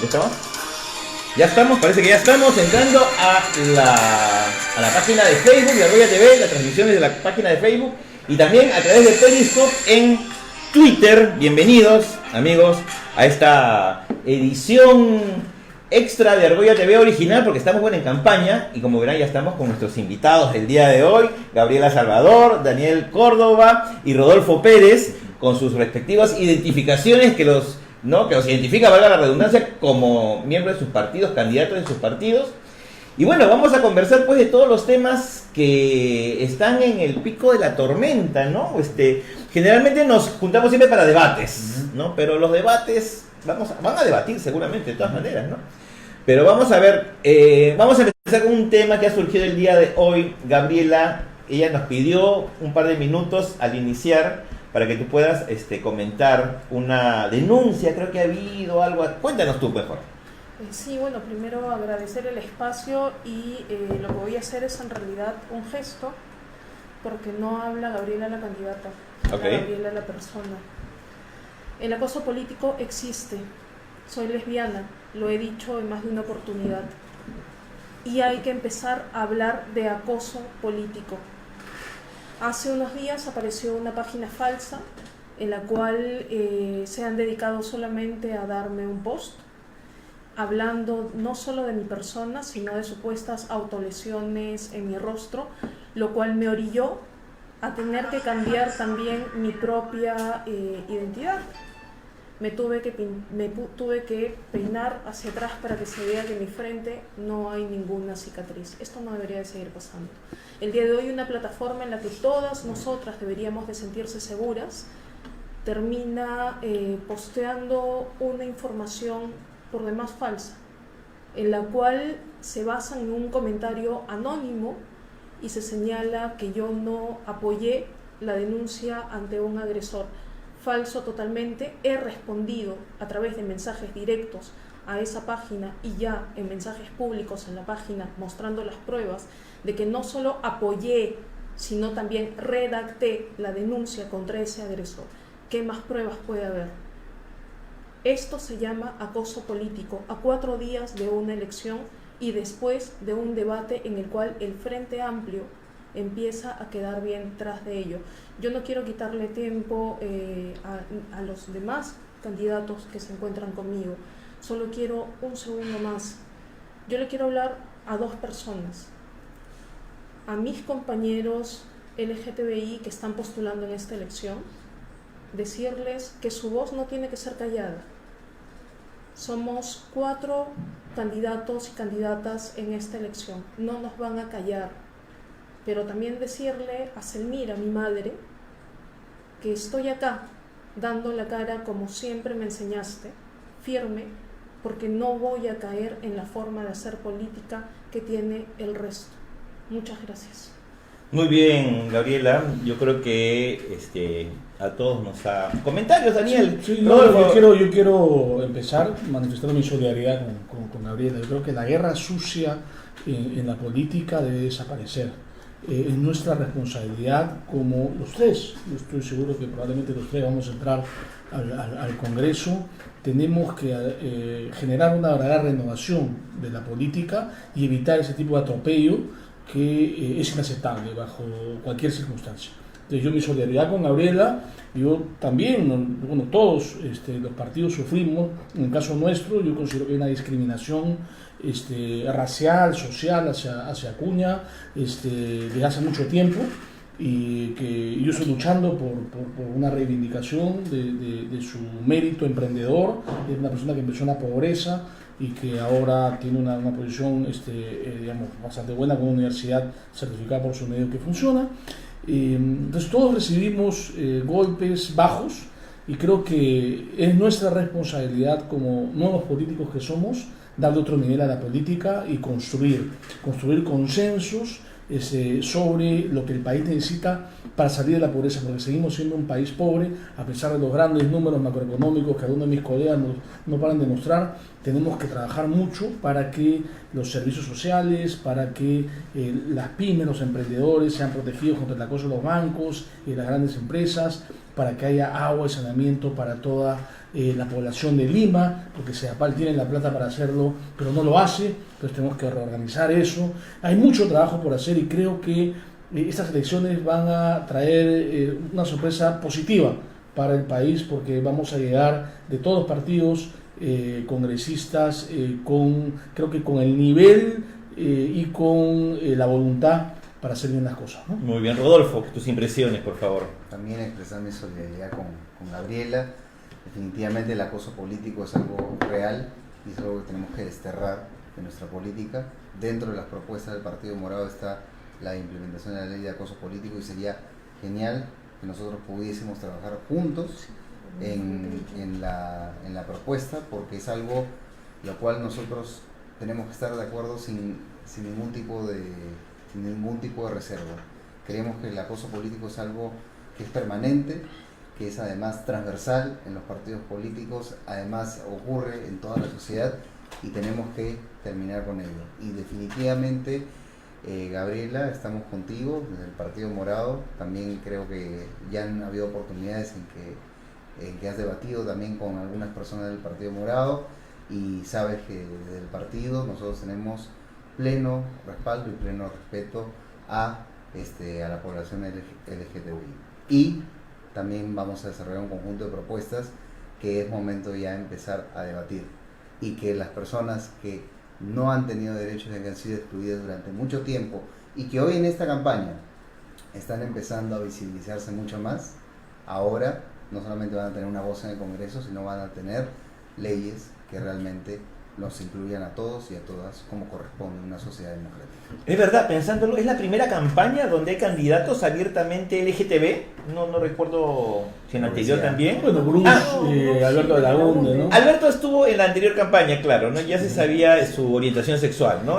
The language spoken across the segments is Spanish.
¿Ya estamos? Ya estamos, parece que ya estamos entrando a la página de Facebook de Argolla TV, las transmisiones de la página de Facebook y también a través de Periscope en Twitter. Bienvenidos, amigos, a esta edición extra de Argolla TV original, porque estamos en campaña y como verán ya estamos con nuestros invitados del día de hoy, Gabriela Salvador, Daniel Córdoba y Rodolfo Pérez, con sus respectivas identificaciones que los identifica, valga la redundancia, como miembros de sus partidos, candidatos de sus partidos. Y bueno, vamos a conversar pues de todos los temas que están en el pico de la tormenta, ¿no? Generalmente nos juntamos siempre para debates, ¿no? Pero los debates van a debatir seguramente de todas maneras, ¿no? Pero vamos a ver, vamos a empezar con un tema que ha surgido el día de hoy. Gabriela, ella nos pidió un par de minutos al iniciar para que tú puedas comentar una denuncia, creo que ha habido algo. Cuéntanos tú mejor. Sí, bueno, primero agradecer el espacio y lo que voy a hacer es en realidad un gesto, porque no habla Gabriela la candidata, habla Gabriela la persona. El acoso político existe, soy lesbiana, lo he dicho en más de una oportunidad, y hay que empezar a hablar de acoso político. Hace unos días apareció una página falsa en la cual se han dedicado solamente a darme un post hablando no solo de mi persona, sino de supuestas autolesiones en mi rostro, lo cual me orilló a tener que cambiar también mi propia identidad. Me tuve que peinar hacia atrás para que se vea que en mi frente no hay ninguna cicatriz. Esto no debería de seguir pasando. El día de hoy una plataforma en la que todas nosotras deberíamos de sentirse seguras termina posteando una información por demás falsa, en la cual se basa en un comentario anónimo y se señala que yo no apoyé la denuncia ante un agresor. Falso totalmente. He respondido a través de mensajes directos a esa página y ya en mensajes públicos en la página mostrando las pruebas de que no solo apoyé, sino también redacté la denuncia contra ese agresor. ¿Qué más pruebas puede haber? Esto se llama acoso político, a 4 días de una elección y después de un debate en el cual el Frente Amplio empieza a quedar bien tras de ello. Yo no quiero quitarle tiempo a los demás candidatos que se encuentran conmigo, solo quiero un segundo más. Yo le quiero hablar a 2 personas, a mis compañeros LGTBI que están postulando en esta elección, decirles que su voz no tiene que ser callada. Somos 4 candidatos y candidatas en esta elección, no nos van a callar. Pero también decirle a Selmira, mi madre, que estoy acá dando la cara como siempre me enseñaste, firme, porque no voy a caer en la forma de hacer política que tiene el resto. Muchas gracias. Muy bien, Gabriela, yo creo que a todos nos ha... ¿Comentarios, Daniel? Sí, no, yo quiero empezar manifestando mi solidaridad con Gabriela. Yo creo que la guerra sucia en la política debe desaparecer. Es nuestra responsabilidad como los 3, yo estoy seguro que probablemente los 3 vamos a entrar al Congreso, tenemos que generar una verdadera renovación de la política y evitar ese tipo de atropello que es inaceptable bajo cualquier circunstancia. Entonces yo mi solidaridad con Gabriela, yo también, bueno, todos los partidos sufrimos, en el caso nuestro yo considero que hay una discriminación racial, social hacia Acuña desde hace mucho tiempo y que yo estoy luchando por una reivindicación de su mérito emprendedor. Es una persona que empezó en la pobreza y que ahora tiene una posición bastante buena con una universidad certificada por su medio que funciona. Entonces todos recibimos golpes bajos y creo que es nuestra responsabilidad como nuevos políticos que somos darle otro nivel a la política y construir consensos sobre lo que el país necesita para salir de la pobreza, porque seguimos siendo un país pobre a pesar de los grandes números macroeconómicos que algunos de mis colegas no paran de mostrar. Tenemos que trabajar mucho para que los servicios sociales, para que las pymes, los emprendedores sean protegidos contra el acoso de los bancos y las grandes empresas, para que haya agua y saneamiento para toda la población de Lima, porque Sedapal tiene la plata para hacerlo, pero no lo hace, entonces tenemos que reorganizar eso. Hay mucho trabajo por hacer y creo que estas elecciones van a traer una sorpresa positiva para el país, porque vamos a llegar de todos los partidos, congresistas, creo que con el nivel y con la voluntad para hacer bien las cosas, ¿no? Muy bien, Rodolfo, tus impresiones, por favor. También expresar mi solidaridad con Gabriela. Definitivamente el acoso político es algo real y es algo que tenemos que desterrar de nuestra política. Dentro de las propuestas del Partido Morado está la implementación de la ley de acoso político y sería genial que nosotros pudiésemos trabajar juntos en la propuesta, porque es algo lo cual nosotros tenemos que estar de acuerdo sin ningún tipo de reserva. Creemos que el acoso político es algo que es permanente, que es además transversal en los partidos políticos, además ocurre en toda la sociedad y tenemos que terminar con ello. Y definitivamente, Gabriela, estamos contigo desde el Partido Morado. También creo que ya han habido oportunidades en que has debatido también con algunas personas del Partido Morado y sabes que desde el partido nosotros tenemos pleno respaldo y pleno respeto a la población LGTBI. Y también vamos a desarrollar un conjunto de propuestas que es momento ya de empezar a debatir, y que las personas que no han tenido derechos y que han sido excluidas durante mucho tiempo y que hoy en esta campaña están empezando a visibilizarse mucho más, ahora no solamente van a tener una voz en el Congreso, sino van a tener leyes que realmente nos incluyan a todos y a todas como corresponde en una sociedad democrática. Es verdad, pensándolo, es la primera campaña donde hay candidatos abiertamente LGTB. No recuerdo si en la anterior también. Bueno, Bruce, Alberto de la Hunde, ¿no? Alberto estuvo en la anterior campaña, claro, ¿no? Ya se sabía su orientación sexual, ¿no?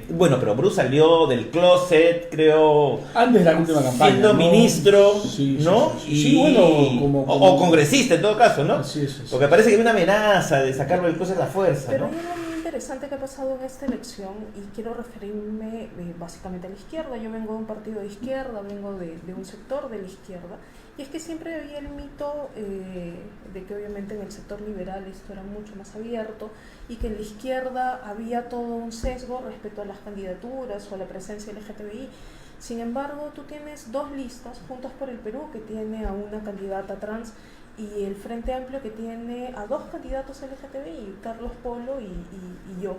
Bueno, pero Bruce salió del closet, creo, antes de la última campaña, siendo ¿no? ministro, Sí, ¿no? Sí, bueno, o congresista en todo caso, ¿no? Así es. Porque parece que hay una amenaza de sacarlo del closet a la fuerza, Pero ¿no? hay algo muy interesante que ha pasado en esta elección y quiero referirme básicamente a la izquierda. Yo vengo de un partido de izquierda, vengo de un sector de la izquierda, y es que siempre había el mito de que obviamente en el sector liberal esto era mucho más abierto y que en la izquierda había todo un sesgo respecto a las candidaturas o a la presencia LGTBI. Sin embargo, tú tienes dos listas, Juntos por el Perú, que tiene a una candidata trans, y el Frente Amplio, que tiene a dos candidatos LGTBI, Carlos Polo y yo.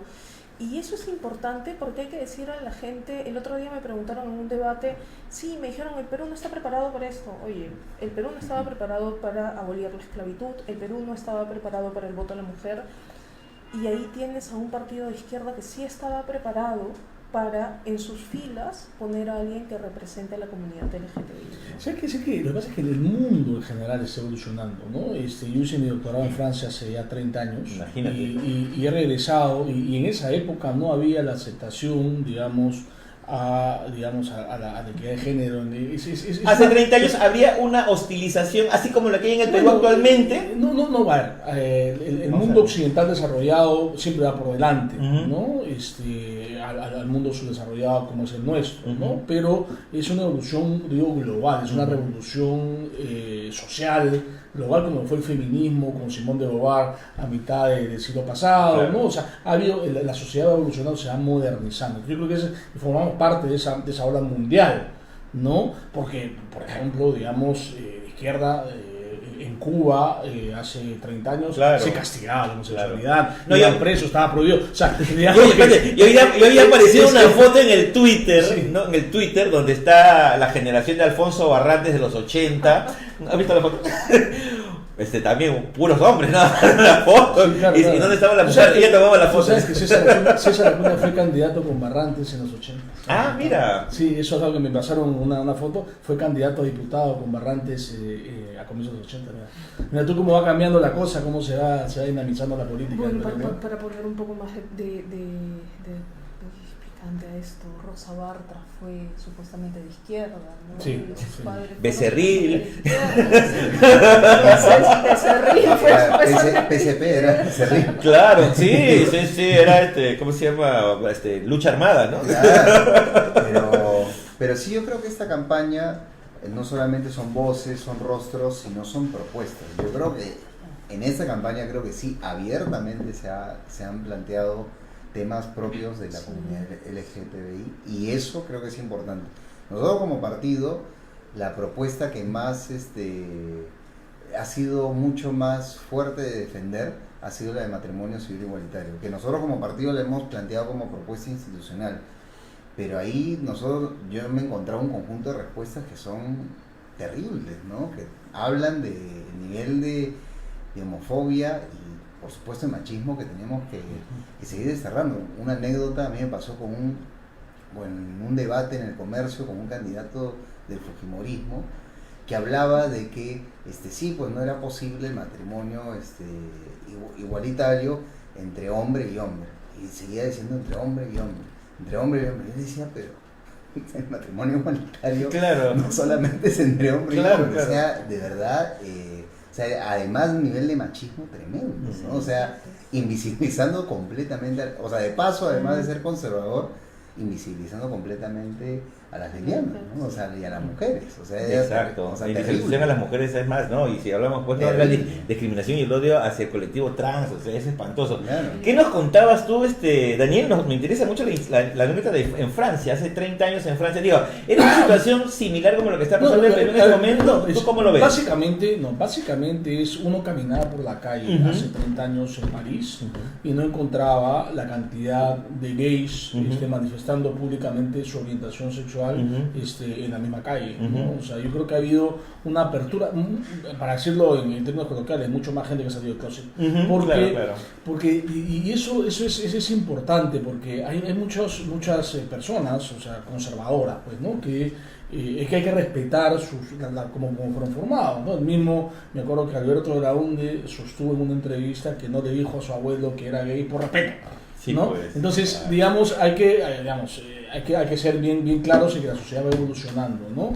Y eso es importante porque hay que decir a la gente, el otro día me preguntaron en un debate, sí, me dijeron, el Perú no está preparado para esto. Oye, el Perú no estaba preparado para abolir la esclavitud, el Perú no estaba preparado para el voto a la mujer, y ahí tienes a un partido de izquierda que sí estaba preparado para en sus filas poner a alguien que represente a la comunidad LGTBI. Sé que lo que pasa es que el mundo en general está evolucionando, ¿no? Yo hice mi doctorado en Francia hace ya 30 años. Imagínate. Y he regresado, y en esa época no había la aceptación, digamos, a la equidad de género. Hace 30 años habría una hostilización, así como la que hay en el Perú actualmente. No va a ver. El mundo occidental desarrollado siempre va por delante, ¿no? Al mundo subdesarrollado como es el nuestro, ¿no? Pero es una evolución, digo, global, es una revolución social, global, como fue el feminismo con Simone de Beauvoir a mitad del siglo pasado, claro, ¿no? O sea, la sociedad va evolucionando, se va modernizando. Yo creo que formamos parte de esa ola mundial, ¿no? Porque, por ejemplo, digamos, la izquierda en Cuba hace 30 años, claro, se castigaba la homosexualidad, claro, no iban presos, estaba prohibido. O sea, y hoy había aparecido una foto en el Twitter, sí, ¿no? En el Twitter, donde está la generación de Alfonso Barrantes de los 80. ¿Has visto la foto? También puros hombres, ¿no? La foto. Sí, claro, ¿Y dónde estaba la mujer? Ella tomaba la foto. ¿Sabes que César Acuña fue candidato con Barrantes en los 80? Ah, mira. Sí, eso es algo que me pasaron una foto. Fue candidato a diputado con Barrantes a comienzos de los 80. Mira tú cómo va cambiando la cosa, cómo se va dinamizando la política. Bueno, para poner un poco más de ante a esto, Rosa Bartra fue supuestamente de izquierda, ¿no? Sí, Y sus sí. padres fueron Becerril. de izquierda, sí. Becerril fue supuestamente PSP era Becerril. Claro, sí, era ¿cómo se llama? Lucha armada, ¿no? Claro, pero sí, yo creo que esta campaña no solamente son voces, son rostros, sino son propuestas. Yo creo que en esta campaña creo que sí, abiertamente se han planteado temas propios de la comunidad LGTBI, y eso creo que es importante. Nosotros como partido, la propuesta que más ha sido mucho más fuerte de defender ha sido la de matrimonio civil igualitario, que nosotros como partido la hemos planteado como propuesta institucional, pero ahí yo me he encontrado un conjunto de respuestas que son terribles, ¿no? Que hablan del nivel de homofobia y por supuesto el machismo que tenemos que seguir desterrando. Una anécdota a mí me pasó en un debate en el comercio con un candidato del fujimorismo que hablaba de que sí, pues no era posible el matrimonio igualitario entre hombre y hombre, y seguía diciendo entre hombre y hombre, entre hombre y hombre. Yo decía, pero el matrimonio igualitario, claro, no solamente es entre hombre y hombre, claro. O sea, de verdad, además un nivel de machismo tremendo, ¿no? O sea, invisibilizando completamente, o sea, de paso, además de ser conservador, invisibilizando completamente a las lesbianas, ¿no? O sea, y a las mujeres, o sea, exacto, o sea, invisibilización a las mujeres es más, ¿no? Y si hablamos pues de la discriminación y el odio hacia el colectivo trans, o sea, es espantoso. Claro. ¿Qué nos contabas tú, Daniel? Me interesa mucho la anécdota en Francia, hace 30 años en Francia. Digo, ¿era una situación similar como lo que está pasando en este momento? ¿Tú cómo lo ves? Básicamente es uno caminaba por la calle hace 30 años en París y no encontraba la cantidad de gays manifestando públicamente su orientación sexual en la misma calle, ¿no? O sea, yo creo que ha habido una apertura, para decirlo en términos coloquiales, mucho más gente que ha salido del closet, porque y eso es importante, porque hay muchas personas, o sea, conservadoras, pues, ¿no? Que es que hay que respetar como fueron formados, ¿no? El mismo, me acuerdo que Alberto Launde sostuvo en una entrevista que no le dijo a su abuelo que era gay por respeto, ¿no? Pues, entonces, digamos, hay que ser bien claros en que la sociedad va evolucionando, ¿no?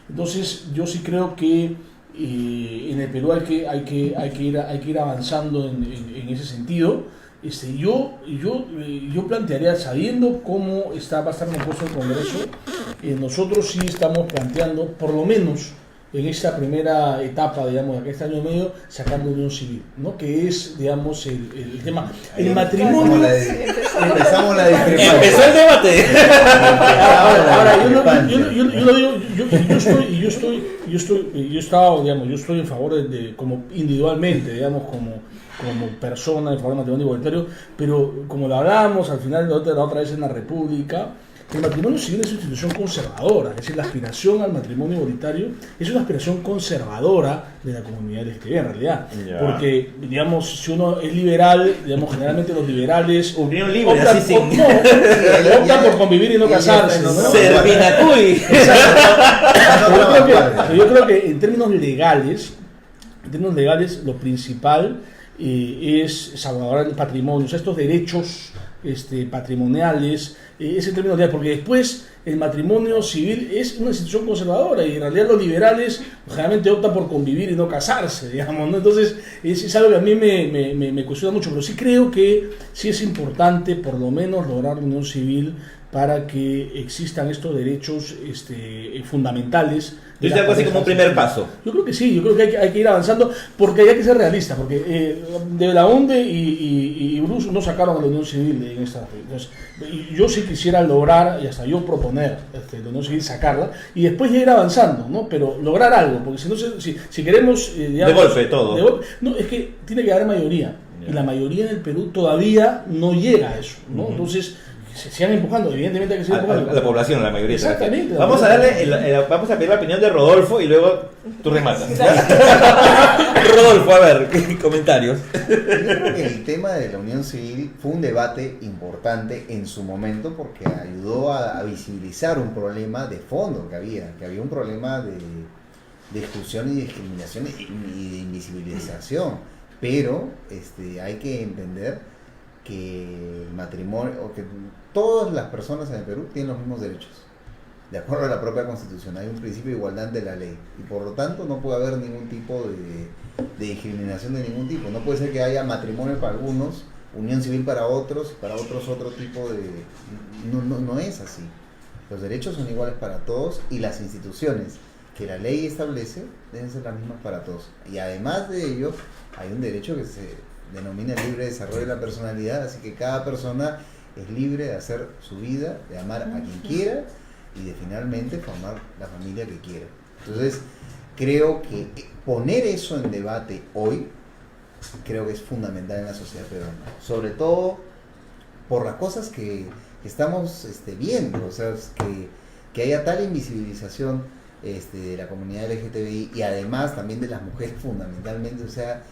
Entonces, yo sí creo que en el Perú hay que ir avanzando en ese sentido. Yo plantearía, sabiendo cómo va a estar compuesto el Congreso, nosotros sí estamos planteando, por lo menos en esta primera etapa, digamos, de este año y medio, sacando unión civil, ¿no? Que es, digamos, el tema, el matrimonio. Empezamos la discrepancia. Empezó el debate. Ahora, yo lo digo, yo estoy en favor de como individualmente, digamos, como persona en favor del matrimonio igualitario, pero como lo hablábamos al final la otra vez en la República, el matrimonio civil es una institución conservadora, es decir, la aspiración al matrimonio igualitario es una aspiración conservadora de la comunidad LGTB en realidad, porque, digamos, si uno es liberal, digamos, generalmente los liberales unión libre, optan por convivir y no casarse, ¿no? Servinacuy. Yo creo que en términos legales lo principal es salvaguardar el patrimonio, o sea, estos derechos patrimoniales, ese término legal, porque después el matrimonio civil es una institución conservadora y en realidad los liberales generalmente optan por convivir y no casarse, digamos, ¿no? Entonces es algo que a mí me cuestiona mucho, pero sí creo que sí es importante por lo menos lograr la unión civil para que existan estos derechos fundamentales. Es algo así como un primer paso. Yo creo que sí, yo creo que hay que ir avanzando, porque hay que ser realista, porque de la ONDE y Bruce no sacaron a la unión civil en esta. Entonces, yo sí quisiera lograr, y hasta yo proponer la unión civil, sacarla, y después ya ir avanzando, ¿no? Pero lograr algo, porque si queremos... digamos, de golpe todo. No, es que tiene que haber mayoría, y la mayoría en el Perú todavía no llega a eso, ¿no? Entonces... se sigan empujando, evidentemente hay que seguir empujando. La población, la mayoría. Exactamente. Vamos a pedir la opinión de Rodolfo y luego tú rematas. Rodolfo, a ver, comentarios. Yo creo que el tema de la unión civil fue un debate importante en su momento porque ayudó a visibilizar un problema de fondo que había un problema de exclusión y discriminación y de invisibilización. Pero hay que entender que el matrimonio, o que todas las personas en el Perú tienen los mismos derechos, de acuerdo a la propia Constitución. Hay un principio de igualdad ante la ley y por lo tanto no puede haber ningún tipo de discriminación de ningún tipo. No puede ser que haya matrimonio para algunos, unión civil para otros otro tipo de... No es así. Los derechos son iguales para todos y las instituciones que la ley establece deben ser las mismas para todos. Y además de ello, hay un derecho que se denomina el libre desarrollo de la personalidad, así que cada persona es libre de hacer su vida, de amar a quien quiera y de finalmente formar la familia que quiera. Entonces, creo que poner eso en debate hoy, creo que es fundamental en la sociedad peruana, sobre todo por las cosas que estamos viendo, o sea, que haya tal invisibilización de la comunidad LGTBI y además también de las mujeres fundamentalmente, o sea,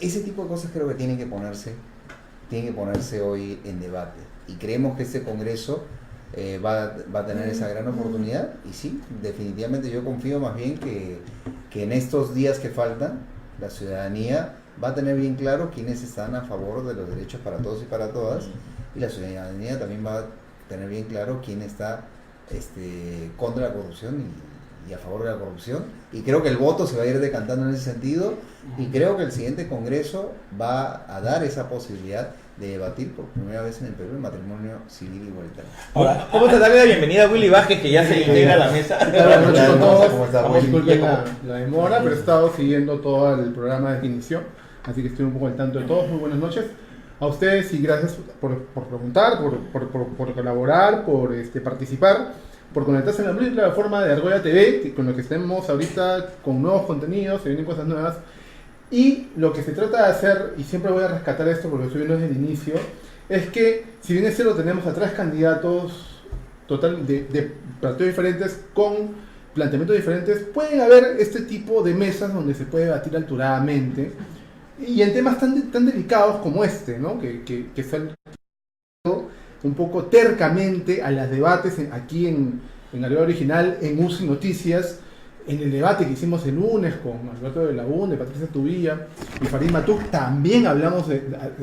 ese tipo de cosas creo que tienen que ponerse hoy en debate y creemos que este Congreso va a tener esa gran oportunidad y sí, definitivamente yo confío más bien que en estos días que faltan la ciudadanía va a tener bien claro quiénes están a favor de los derechos para todos y para todas y la ciudadanía también va a tener bien claro quién está contra la corrupción y a favor de la corrupción y creo que el voto se va a ir decantando en ese sentido y creo que el siguiente Congreso va a dar esa posibilidad de debatir por primera vez en el Perú el matrimonio civil igualitario. Ahora, vamos a darle la bienvenida a Willy Vázquez, que ya se integra a la mesa. Buenas noches a todos. ¿Cómo está? Disculpen la demora, pero he estado siguiendo todo el programa desde inicio, así que estoy un poco al tanto de todos. Muy buenas noches a ustedes y gracias por preguntar, por colaborar, por participar, por conectarse en la plataforma de Argolla TV, con lo que estemos ahorita con nuevos contenidos, se vienen cosas nuevas. Y lo que se trata de hacer, y siempre voy a rescatar esto porque lo estoy viendo desde el inicio, es que si bien es cierto tenemos a 3 candidatos de partidos diferentes con planteamientos diferentes, pueden haber este tipo de mesas donde se puede debatir alturadamente y en temas tan delicados como ¿no? que se han un poco tercamente a los debates aquí en Argolla Original, en UCI Noticias. En el debate que hicimos el lunes con Alberto de la UNE, Patricia Tubilla y Farid Matuk, también hablamos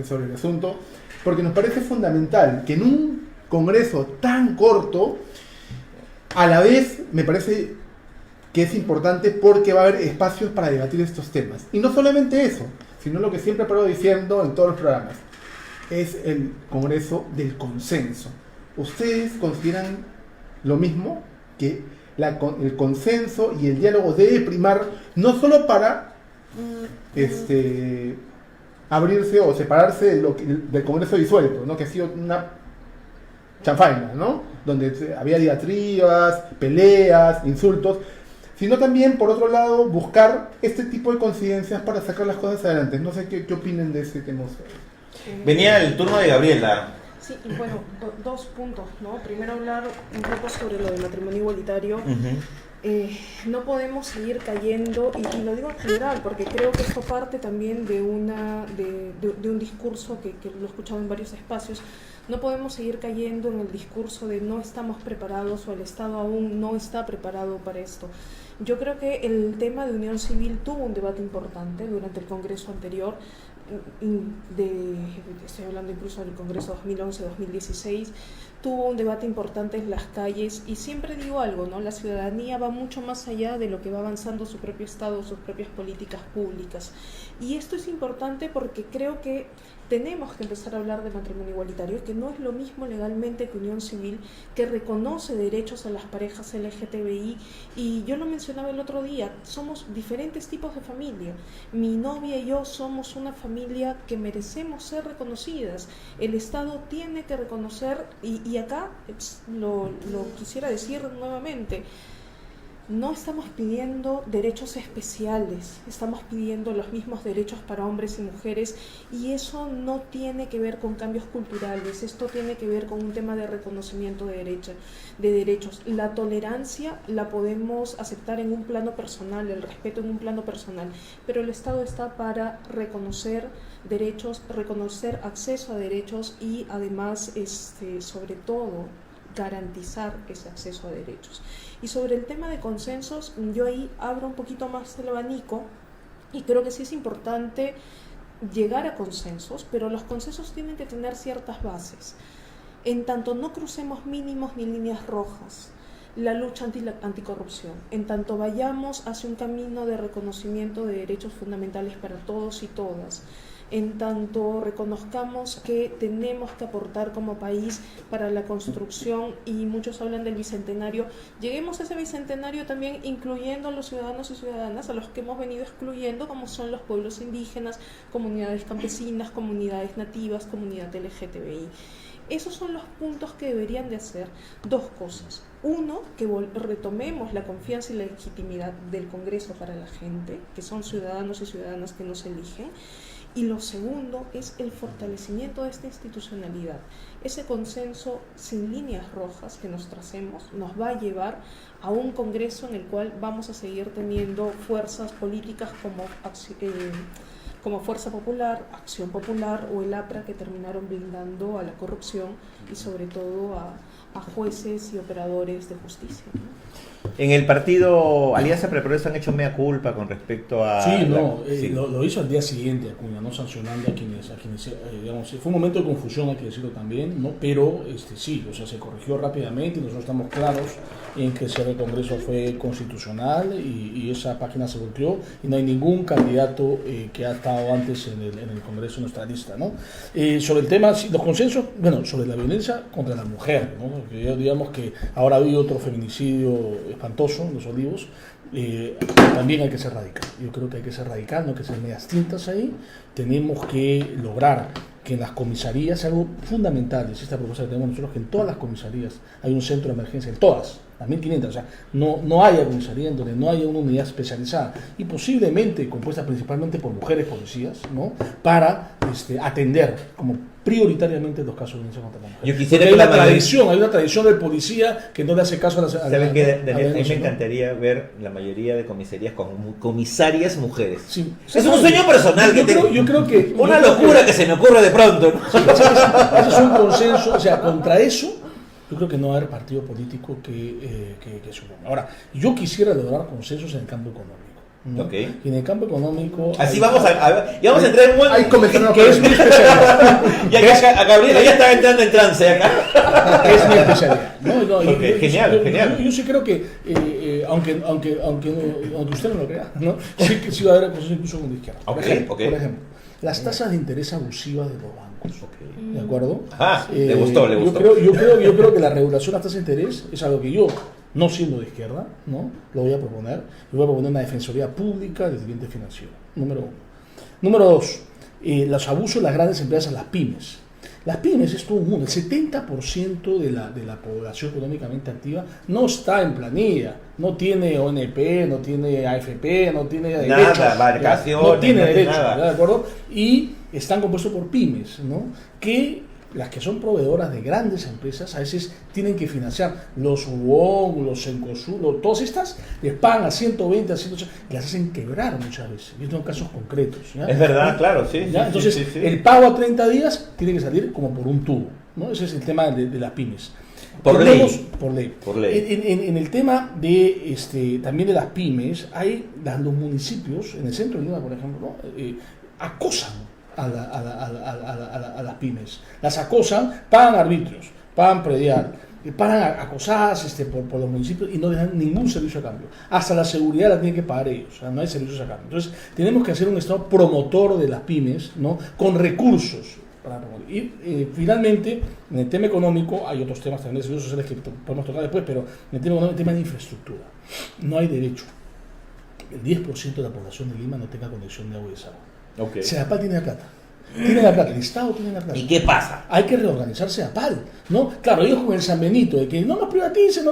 sobre el asunto, porque nos parece fundamental que en un congreso tan corto, a la vez me parece que es importante porque va a haber espacios para debatir estos temas. Y no solamente eso, sino lo que siempre paro diciendo en todos los programas, es el congreso del consenso. ¿Ustedes consideran lo mismo? Que el consenso y el diálogo debe primar no solo para abrirse o separarse del Congreso disuelto, ¿no? Que ha sido una chanfaina, ¿no? Donde había diatribas, peleas, insultos, sino también, por otro lado, buscar este tipo de coincidencias para sacar las cosas adelante. No sé qué opinen de ese tema. Venía el turno de Gabriela. Sí, bueno, 2 puntos, ¿no? Primero hablar un poco sobre lo del matrimonio igualitario. No podemos seguir cayendo, y lo digo en general, porque creo que esto parte también de un discurso que lo he escuchado en varios espacios. No podemos seguir cayendo en el discurso de no estamos preparados o el Estado aún no está preparado para esto. Yo creo que el tema de unión civil tuvo un debate importante durante el Congreso anterior. Estoy hablando incluso del Congreso 2011-2016, tuvo un debate importante en las calles y siempre digo algo, ¿no? La ciudadanía va mucho más allá de lo que va avanzando su propio Estado, sus propias políticas públicas. Y esto es importante porque creo que tenemos que empezar a hablar de matrimonio igualitario, que no es lo mismo legalmente que unión civil, que reconoce derechos a las parejas LGTBI. Y yo lo mencionaba el otro día, somos diferentes tipos de familia. Mi novia y yo somos una familia que merecemos ser reconocidas. El Estado tiene que reconocer, y acá lo quisiera decir nuevamente, no estamos pidiendo derechos especiales, estamos pidiendo los mismos derechos para hombres y mujeres, y eso no tiene que ver con cambios culturales, esto tiene que ver con un tema de reconocimiento de derechos. La tolerancia la podemos aceptar en un plano personal, el respeto en un plano personal, pero el Estado está para reconocer derechos, reconocer acceso a derechos y además, sobre todo, garantizar ese acceso a derechos. Y sobre el tema de consensos, yo ahí abro un poquito más el abanico y creo que sí es importante llegar a consensos, pero los consensos tienen que tener ciertas bases. En tanto no crucemos mínimos ni líneas rojas, la lucha anticorrupción, en tanto vayamos hacia un camino de reconocimiento de derechos fundamentales para todos y todas, en tanto reconozcamos que tenemos que aportar como país para la construcción, y muchos hablan del bicentenario, lleguemos a ese bicentenario también incluyendo a los ciudadanos y ciudadanas a los que hemos venido excluyendo, como son los pueblos indígenas, comunidades campesinas, comunidades nativas, comunidad LGTBI. Esos son los puntos que deberían de hacer dos cosas. Uno, que retomemos la confianza y la legitimidad del Congreso para la gente, que son ciudadanos y ciudadanas que nos eligen. Y lo segundo es el fortalecimiento de esta institucionalidad. Ese consenso sin líneas rojas que nos tracemos nos va a llevar a un Congreso en el cual vamos a seguir teniendo fuerzas políticas como Fuerza Popular, Acción Popular o el APRA, que terminaron blindando a la corrupción y sobre todo a jueces y operadores de justicia, ¿no? En el partido Alianza para el Progreso han hecho mea culpa con respecto a... Sí, lo hizo al día siguiente Acuña, no sancionando a quienes digamos, fue un momento de confusión, hay que decirlo también, ¿no? Pero sí, o sea, se corrigió rápidamente y nosotros estamos claros en que ese Congreso fue constitucional y esa página se volteó y no hay ningún candidato que ha estado antes en el Congreso en nuestra lista, ¿no? Sobre el tema, los consensos, bueno, sobre la violencia contra la mujer, ¿no? Porque digamos que ahora ha habido otro feminicidio espantoso en Los Olivos, también hay que ser radical. Yo creo que hay que ser radical, no hay que ser medias tintas ahí. Tenemos que lograr que en las comisarías, algo fundamental, es esta propuesta que tenemos nosotros, que en todas las comisarías hay un centro de emergencia, en todas, las 1500, o sea, no haya comisaría en donde no haya una unidad especializada y posiblemente compuesta principalmente por mujeres policías, ¿no? Para atender como prioritariamente los casos de violencia contra la mujer. Yo quisiera hay una tradición del policía que no le hace caso a las... ¿Saben qué? A mí me encantaría ver la mayoría de comisarías con comisarias mujeres. Sí. Es un sueño personal yo creo que una locura que se me ocurre de pronto, ¿no? Sí, ese es un consenso, o sea, contra eso yo creo que no va a haber partido político que suponga. Ahora, yo quisiera lograr consensos en el campo económico, ¿no? Okay. Y en el campo económico... Así vamos a entrar en un... Hay que es mi especialidad. A Gabriela ya estaba entrando en trance acá. Es mi especialidad. No, okay, genial. Yo sí creo que, aunque usted no lo crea, ¿no? Sí va a haber consensos incluso con la izquierda. Por ejemplo, las tasas de interés abusivas de los bancos. ¿De acuerdo? Le gustó. Yo creo que la regulación de las tasas de interés es algo que yo, no siendo de izquierda, ¿no? Lo voy a proponer. Y voy a proponer una defensoría pública del cliente financiero. Número 1. Número 2. Los abusos de las grandes empresas, las pymes. Las pymes es todo un mundo. El 70% de la población económicamente activa no está en planilla. No tiene ONP, no tiene AFP, no tiene derechos. Nada, vacaciones, no tiene derechos, nada. ¿de acuerdo? Y están compuestos por pymes, ¿no? Que las que son proveedoras de grandes empresas a veces tienen que financiar los UON, los Cencosud, todas estas les pagan a 120, a 180 y las hacen quebrar muchas veces. Yo tengo casos concretos, ¿ya? Es verdad, claro, sí. Entonces, sí. El pago a 30 días tiene que salir como por un tubo, ¿no? Ese es el tema de las pymes. Por ley. En el tema de también de las pymes, hay los municipios, en el centro de Lima, por ejemplo, acosan a las pymes. Las acosan, pagan arbitrios, pagan predial, pagan acosadas por los municipios y no dejan ningún servicio a cambio. Hasta la seguridad la tienen que pagar ellos, o sea, no hay servicios a cambio. Entonces, tenemos que hacer un Estado promotor de las pymes, ¿no? Con recursos. Y finalmente, en el tema económico, hay otros temas también de servicios sociales que podemos tocar después, pero en el tema económico, el tema de infraestructura. No hay derecho el 10% de la población de Lima no tenga conexión de agua y desagüe. Okay. CEDAPAL tiene la plata. Tiene la plata, el Estado tiene la plata. ¿Y qué pasa? Hay que reorganizarse CEDAPAL, ¿no? Claro, ellos con el San Benito, de que no nos privaticen,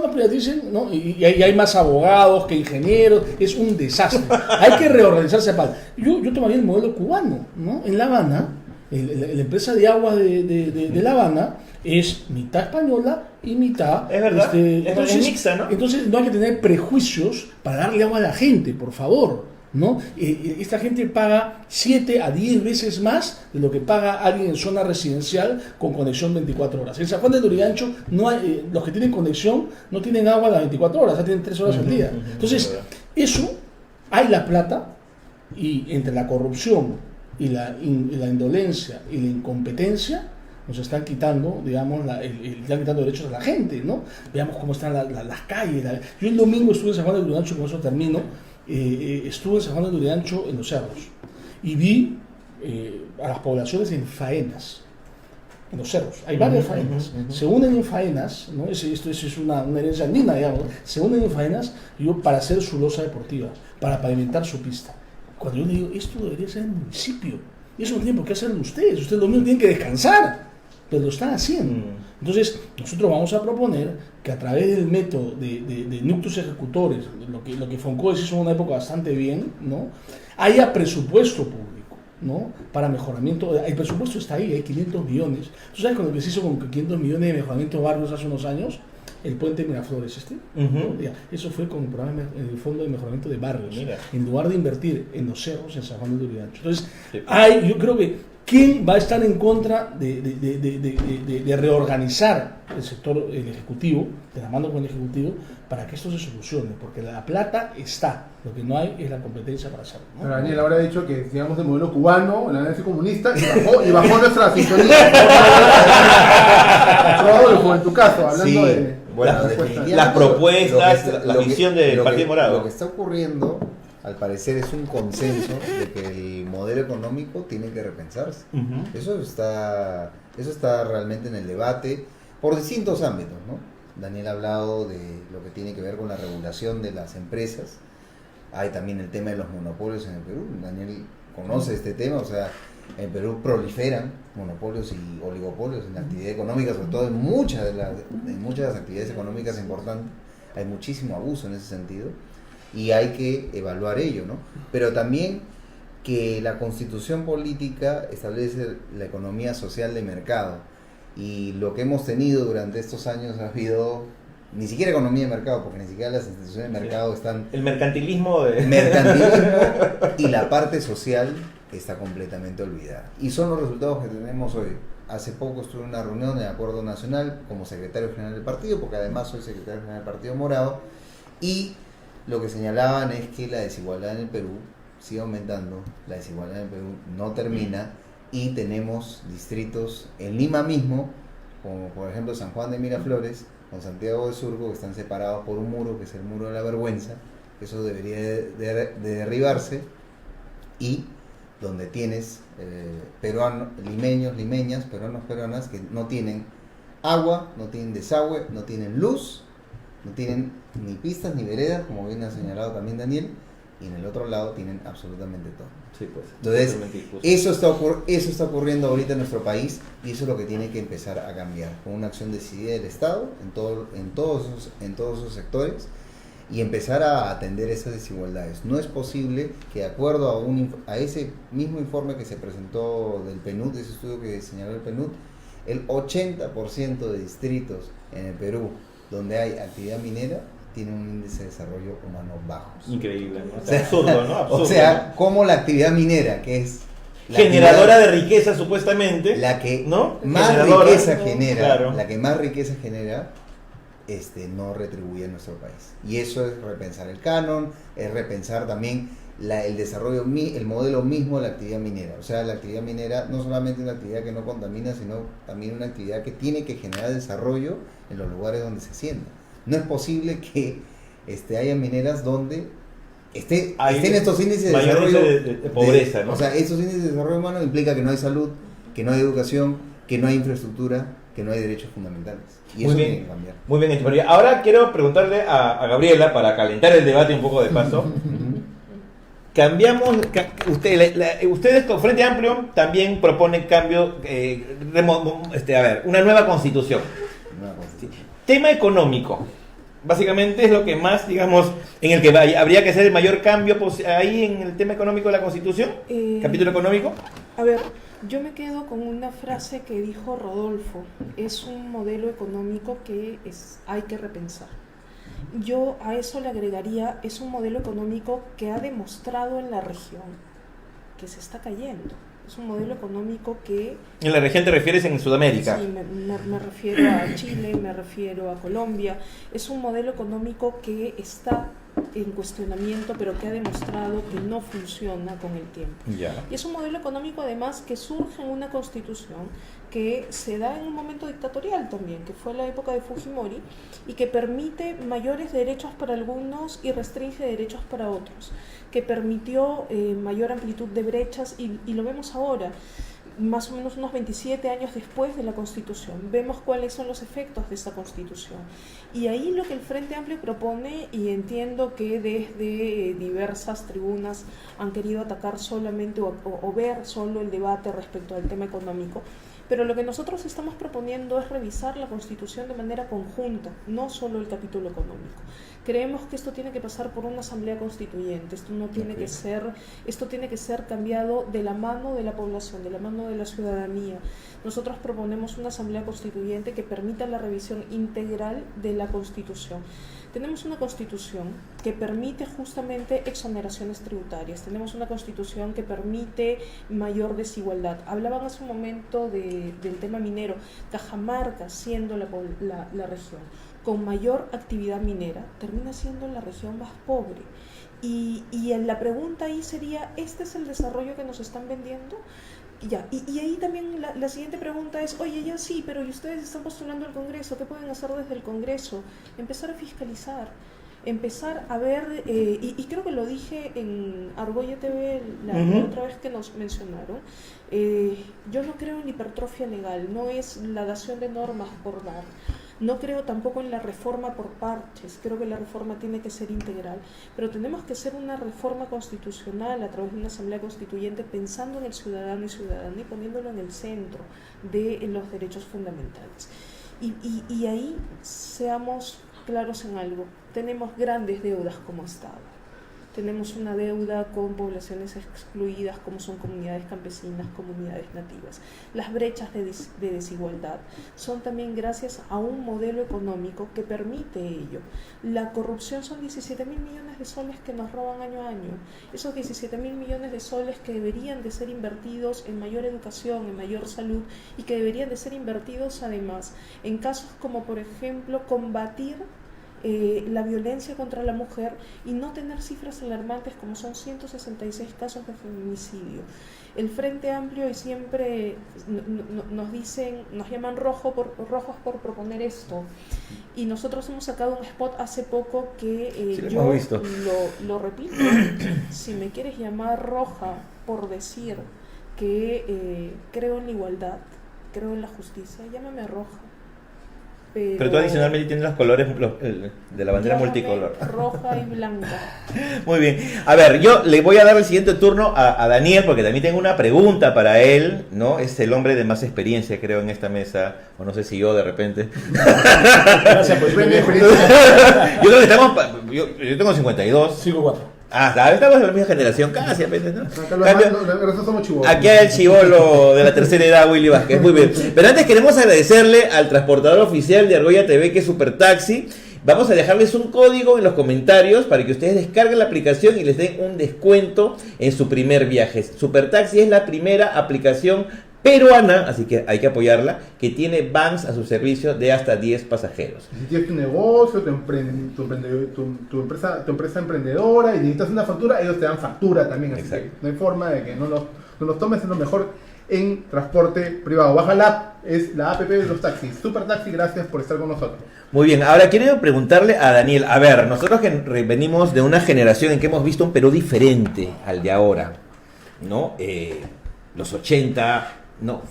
¿no? Y hay más abogados que ingenieros, es un desastre. Hay que reorganizar CEDAPAL. Yo tomaría el modelo cubano, ¿no? En La Habana, la empresa de agua de La Habana es mitad española y mitad... Es verdad, es mixta, ¿no? Entonces no hay que tener prejuicios para darle agua a la gente, por favor, ¿no? Esta gente paga 7 a 10 veces más de lo que paga alguien en zona residencial con conexión 24 horas. En San Juan de Lurigancho no hay, los que tienen conexión no tienen agua a las 24 horas, ya tienen 3 horas al día. Entonces, eso, hay la plata y entre la corrupción y la indolencia y la incompetencia nos están quitando, digamos, están quitando derechos a la gente, ¿no? Veamos cómo están las calles. Yo el domingo estuve en San Juan de Lurigancho, con eso termino, estuve en San Juan de Lurigancho en los cerros y vi a las poblaciones en faenas, en los cerros, hay varias faenas, se unen en faenas, ¿no? Esto es una herencia andina, digamos, se unen en faenas para hacer su losa deportiva, para pavimentar su pista. Cuando yo le digo, esto debería ser el municipio, y eso no tienen por qué hacerlo ustedes lo mismo tienen que descansar, pero lo están haciendo. Entonces, nosotros vamos a proponer que a través del método de núcleos ejecutores, lo que Foncoes hizo en una época bastante bien, ¿no? Haya presupuesto público, ¿no? Para mejoramiento. El presupuesto está ahí, hay 500 millones. ¿Tú sabes cuando se hizo con 500 millones de mejoramiento de barrios hace unos años? El puente Miraflores, ¿no? Eso fue con el programa, el Fondo de Mejoramiento de Barrios. Mira. En lugar de invertir en los cerros, en San Juan de Lurigancho. Entonces, yo creo que ¿quién va a estar en contra de reorganizar el sector, el Ejecutivo, de la mano con el Ejecutivo, para que esto se solucione? Porque la plata está, lo que no hay es la competencia para hacerlo, ¿no? Pero Daniel ahora ha dicho que sigamos el modelo cubano, el análisis comunista, y bajó nuestra sintonía. Rodolfo, en tu caso, hablando de... Bueno, las propuestas, la visión del Partido Morado. Lo que está ocurriendo, al parecer, es un consenso de que el modelo económico tiene que repensarse. Eso está realmente en el debate por distintos ámbitos, ¿no? Daniel ha hablado de lo que tiene que ver con la regulación de las empresas. Hay también el tema de los monopolios en el Perú. Daniel conoce este tema, o sea, en Perú proliferan monopolios y oligopolios en la actividad económica, sobre todo en muchas de las actividades económicas importantes. Hay muchísimo abuso en ese sentido y hay que evaluar ello, ¿no? Pero también que la constitución política establece la economía social de mercado, y lo que hemos tenido durante estos años ha habido ni siquiera economía de mercado, porque ni siquiera las instituciones de mercado están... El mercantilismo y la parte social está completamente olvidada. Y son los resultados que tenemos hoy. Hace poco estuve en una reunión de Acuerdo Nacional como secretario general del partido, porque además soy secretario general del Partido Morado, y lo que señalaban es que la desigualdad en el Perú sigue aumentando, la desigualdad en el Perú no termina, y tenemos distritos en Lima mismo, como por ejemplo San Juan de Miraflores, con Santiago de Surco, que están separados por un muro, que es el muro de la vergüenza. Eso debería de derribarse, y donde tienes peruanos, limeñas, peruanas que no tienen agua, no tienen desagüe, no tienen luz, no tienen ni pistas ni veredas, como bien ha señalado también Daniel, y en el otro lado tienen absolutamente todo. Sí, pues, entonces, eso está ocurriendo ahorita en nuestro país, y eso es lo que tiene que empezar a cambiar, con una acción decidida del Estado en todos esos sectores, y empezar a atender esas desigualdades. No es posible que, de acuerdo a ese mismo informe que se presentó del PNUD, ese estudio que señaló el PNUD, el 80% de distritos en el Perú donde hay actividad minera tienen un índice de desarrollo humano bajo. Increíble, ¿no? O sea, absurdo, ¿no? Absurdo, o sea, como la actividad minera, que es generadora de riqueza supuestamente, la que ¿no? más riqueza genera, claro. La que más riqueza genera, no retribuye en nuestro país. Y eso es repensar el canon, es repensar también el desarrollo, el modelo mismo de la actividad minera. O sea, la actividad minera no solamente es una actividad que no contamina, sino también una actividad que tiene que generar desarrollo en los lugares donde se sienta. No es posible que haya mineras donde estén estos índices de desarrollo de pobreza, ¿no? O sea, esos índices de desarrollo humano implica que no hay salud, que no hay educación, que no hay infraestructura, que no hay derechos fundamentales. Y eso tiene que cambiar. Muy bien hecho. Pero ahora quiero preguntarle a Gabriela, para calentar el debate un poco de paso. Cambiamos, ustedes con Frente Amplio también proponen cambio, una nueva constitución. Tema económico. Básicamente es lo que más, digamos, en el que habría que hacer el mayor cambio ahí en el tema económico de la Constitución, capítulo económico. A ver, yo me quedo con una frase que dijo Rodolfo: es un modelo económico que hay que repensar. Yo a eso le agregaría, es un modelo económico que ha demostrado en la región que se está cayendo. Es un modelo económico que... ¿En la región te refieres en Sudamérica? Sí, me refiero a Chile, me refiero a Colombia. Es un modelo económico que está en cuestionamiento, pero que ha demostrado que no funciona con el tiempo. Ya. Y es un modelo económico además que surge en una constitución que se da en un momento dictatorial también, que fue la época de Fujimori, y que permite mayores derechos para algunos y restringe derechos para otros, que permitió mayor amplitud de brechas y lo vemos ahora. Más o menos unos 27 años después de la Constitución, vemos cuáles son los efectos de esta Constitución. Y ahí lo que el Frente Amplio propone, y entiendo que desde diversas tribunas han querido atacar solamente o ver solo el debate respecto al tema económico, pero lo que nosotros estamos proponiendo es revisar la Constitución de manera conjunta, no solo el capítulo económico. Creemos que esto tiene que pasar por una asamblea constituyente, esto tiene que ser cambiado de la mano de la población, de la mano de la ciudadanía. Nosotros proponemos una asamblea constituyente que permita la revisión integral de la Constitución. Tenemos una Constitución que permite justamente exoneraciones tributarias, tenemos una Constitución que permite mayor desigualdad. Hablaban hace un momento del tema minero. Cajamarca, siendo la región con mayor actividad minera, termina siendo la región más pobre. Y la pregunta ahí sería, ¿este es el desarrollo que nos están vendiendo? Y ahí también la siguiente pregunta es, oye, ya sí, pero ¿y ustedes están postulando al Congreso? ¿Qué pueden hacer desde el Congreso? Empezar a fiscalizar, empezar a ver, y creo que lo dije en Argolla TV la otra vez que nos mencionaron, yo no creo en la hipertrofia legal, no es la dación de normas por dar. No creo tampoco en la reforma por parches, creo que la reforma tiene que ser integral, pero tenemos que hacer una reforma constitucional a través de una asamblea constituyente pensando en el ciudadano y ciudadana y poniéndolo en el centro de los derechos fundamentales. Y ahí seamos claros en algo, tenemos grandes deudas como Estado. Tenemos una deuda con poblaciones excluidas como son comunidades campesinas, comunidades nativas. Las brechas de desigualdad son también gracias a un modelo económico que permite ello. La corrupción son 17.000 millones de soles que nos roban año a año. Esos 17.000 millones de soles que deberían de ser invertidos en mayor educación, en mayor salud y que deberían de ser invertidos además en casos como por ejemplo combatir la violencia contra la mujer y no tener cifras alarmantes como son 166 casos de feminicidio. El Frente Amplio y siempre nos llaman rojos por proponer esto, y nosotros hemos sacado un spot hace poco que yo lo repito, si me quieres llamar roja por decir que creo en la igualdad, creo en la justicia, llámame roja. Pero tú adicionalmente tienes los colores de la bandera multicolor. Roja y blanca. Muy bien. A ver, yo le voy a dar el siguiente turno a Daniel, porque también tengo una pregunta para él, ¿no? Es el hombre de más experiencia, creo, en esta mesa. O no sé si yo, de repente. Gracias por tu Yo creo que estamos... Yo tengo 52. 5-4. Estamos de la misma generación, casi a veces, ¿no? Nosotros somos chibolos. Aquí hay el chibolo de la tercera edad, Willy Vázquez. Muy bien. Pero antes queremos agradecerle al transportador oficial de Argolla TV, que es Supertaxi. Vamos a dejarles un código en los comentarios para que ustedes descarguen la aplicación y les den un descuento en su primer viaje. Supertaxi es la primera aplicación peruana, así que hay que apoyarla, que tiene vans a su servicio de hasta 10 pasajeros. Si tienes tu negocio, tu empresa emprendedora y necesitas una factura, ellos te dan factura también. Así que no hay forma de que no los tomes, es lo mejor en transporte privado. Baja la app, es la app de los taxis. Supertaxi, gracias por estar con nosotros. Muy bien, ahora quiero preguntarle a Daniel, a ver, nosotros que venimos de una generación en que hemos visto un Perú diferente al de ahora, ¿no? Los 80... No,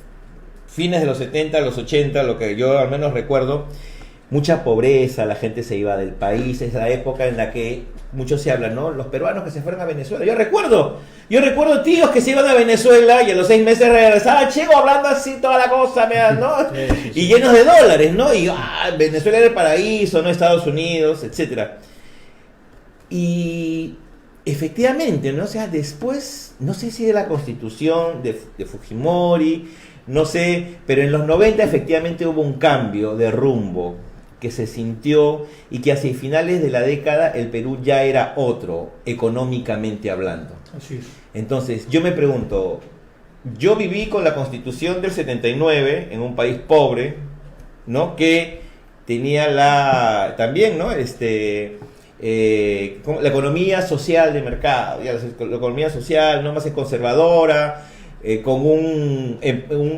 fines de los 70, los 80, lo que yo al menos recuerdo, mucha pobreza, la gente se iba del país, es la época en la que muchos se hablan, ¿no? Los peruanos que se fueron a Venezuela. Yo recuerdo tíos que se iban a Venezuela y a los 6 meses regresaban, chico, hablando así toda la cosa, ¿no? Sí. Y llenos de dólares, ¿no? Y Venezuela era el paraíso, ¿no? Estados Unidos, etcétera. Y efectivamente, ¿no? O sea, después, no sé si de la constitución de Fujimori, no sé, pero en los 90 efectivamente hubo un cambio de rumbo que se sintió y que hacia finales de la década el Perú ya era otro, económicamente hablando. Así es. Entonces, yo me pregunto, yo viví con la constitución del 79 en un país pobre, ¿no? Que tenía también, ¿no? la economía social de mercado, ya la economía social no más conservadora, con un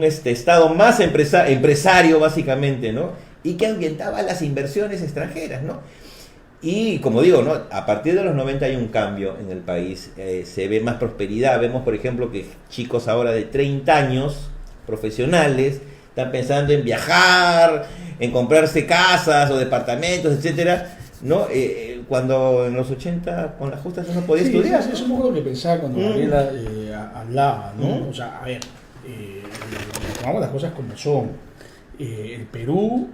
Estado más empresario básicamente, ¿no? Y que ahuyentaba las inversiones extranjeras, ¿no? Y como digo, ¿no? A partir de los 90 hay un cambio en el país, se ve más prosperidad. Vemos, por ejemplo, que chicos ahora de 30 años, profesionales, están pensando en viajar, en comprarse casas o departamentos, etcétera, ¿no? Cuando en los 80 con las justas uno podía estudiar. Sí, es un poco lo que pensaba cuando Gabriela hablaba, ¿no? O sea, a ver, tomamos las cosas como son. El Perú,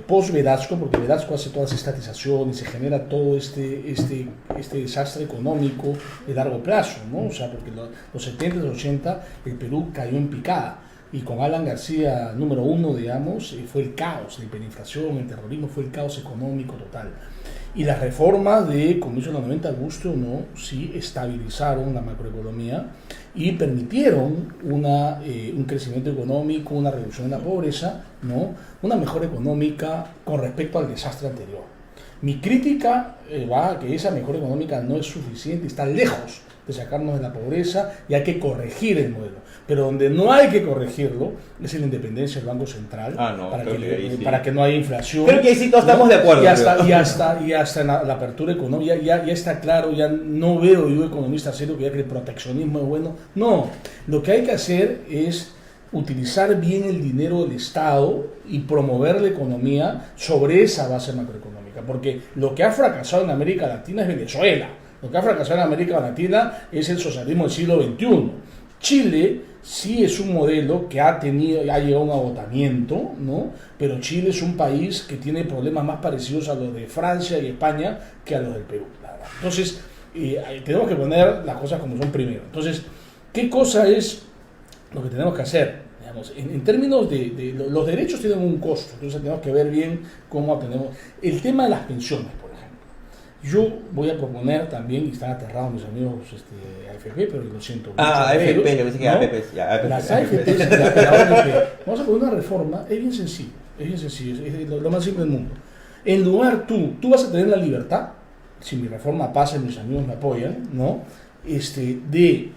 post-Velasco, porque Velasco hace todas las estatizaciones, se genera todo este desastre económico de largo plazo, ¿no? O sea, porque los 70 y los 80 el Perú cayó en picada. Y con Alan García, número 1, digamos, fue el caos, la hiperinflación, el terrorismo, fue el caos económico total. Y las reformas de comienzo de los 90, gusto o no, sí estabilizaron la macroeconomía y permitieron un crecimiento económico, una reducción de la pobreza, ¿no? Una mejora económica con respecto al desastre anterior. Mi crítica va a que esa mejora económica no es suficiente, está lejos de sacarnos de la pobreza y hay que corregir el modelo. Pero donde no hay que corregirlo es en la independencia del Banco Central, para que no haya inflación. Creo que ahí sí todos estamos de acuerdo. Y hasta en la apertura económica ya está claro, ya no veo yo economista serio que diga que el proteccionismo es bueno. No, lo que hay que hacer es utilizar bien el dinero del Estado y promover la economía sobre esa base macroeconómica, porque lo que ha fracasado en América Latina es Venezuela, lo que ha fracasado en América Latina es el socialismo del siglo XXI. Chile sí es un modelo que ha llegado a un agotamiento, ¿no? Pero Chile es un país que tiene problemas más parecidos a los de Francia y España que a los del Perú, la verdad. Entonces, tenemos que poner las cosas como son primero. Entonces, ¿qué cosa es lo que tenemos que hacer? Digamos, en términos de los derechos tienen un costo, entonces tenemos que ver bien cómo obtenemos. El tema de las pensiones, por ejemplo. Yo voy a proponer también, y están aterrados mis amigos AFP, pero lo siento. AFP, yo pensé que ¿no? AFP, Las AFP, la ONP. Vamos a poner una reforma, es bien sencillo, es lo más simple del mundo. En lugar tú vas a tener la libertad, si mi reforma pasa y mis amigos me apoyan, ¿no? De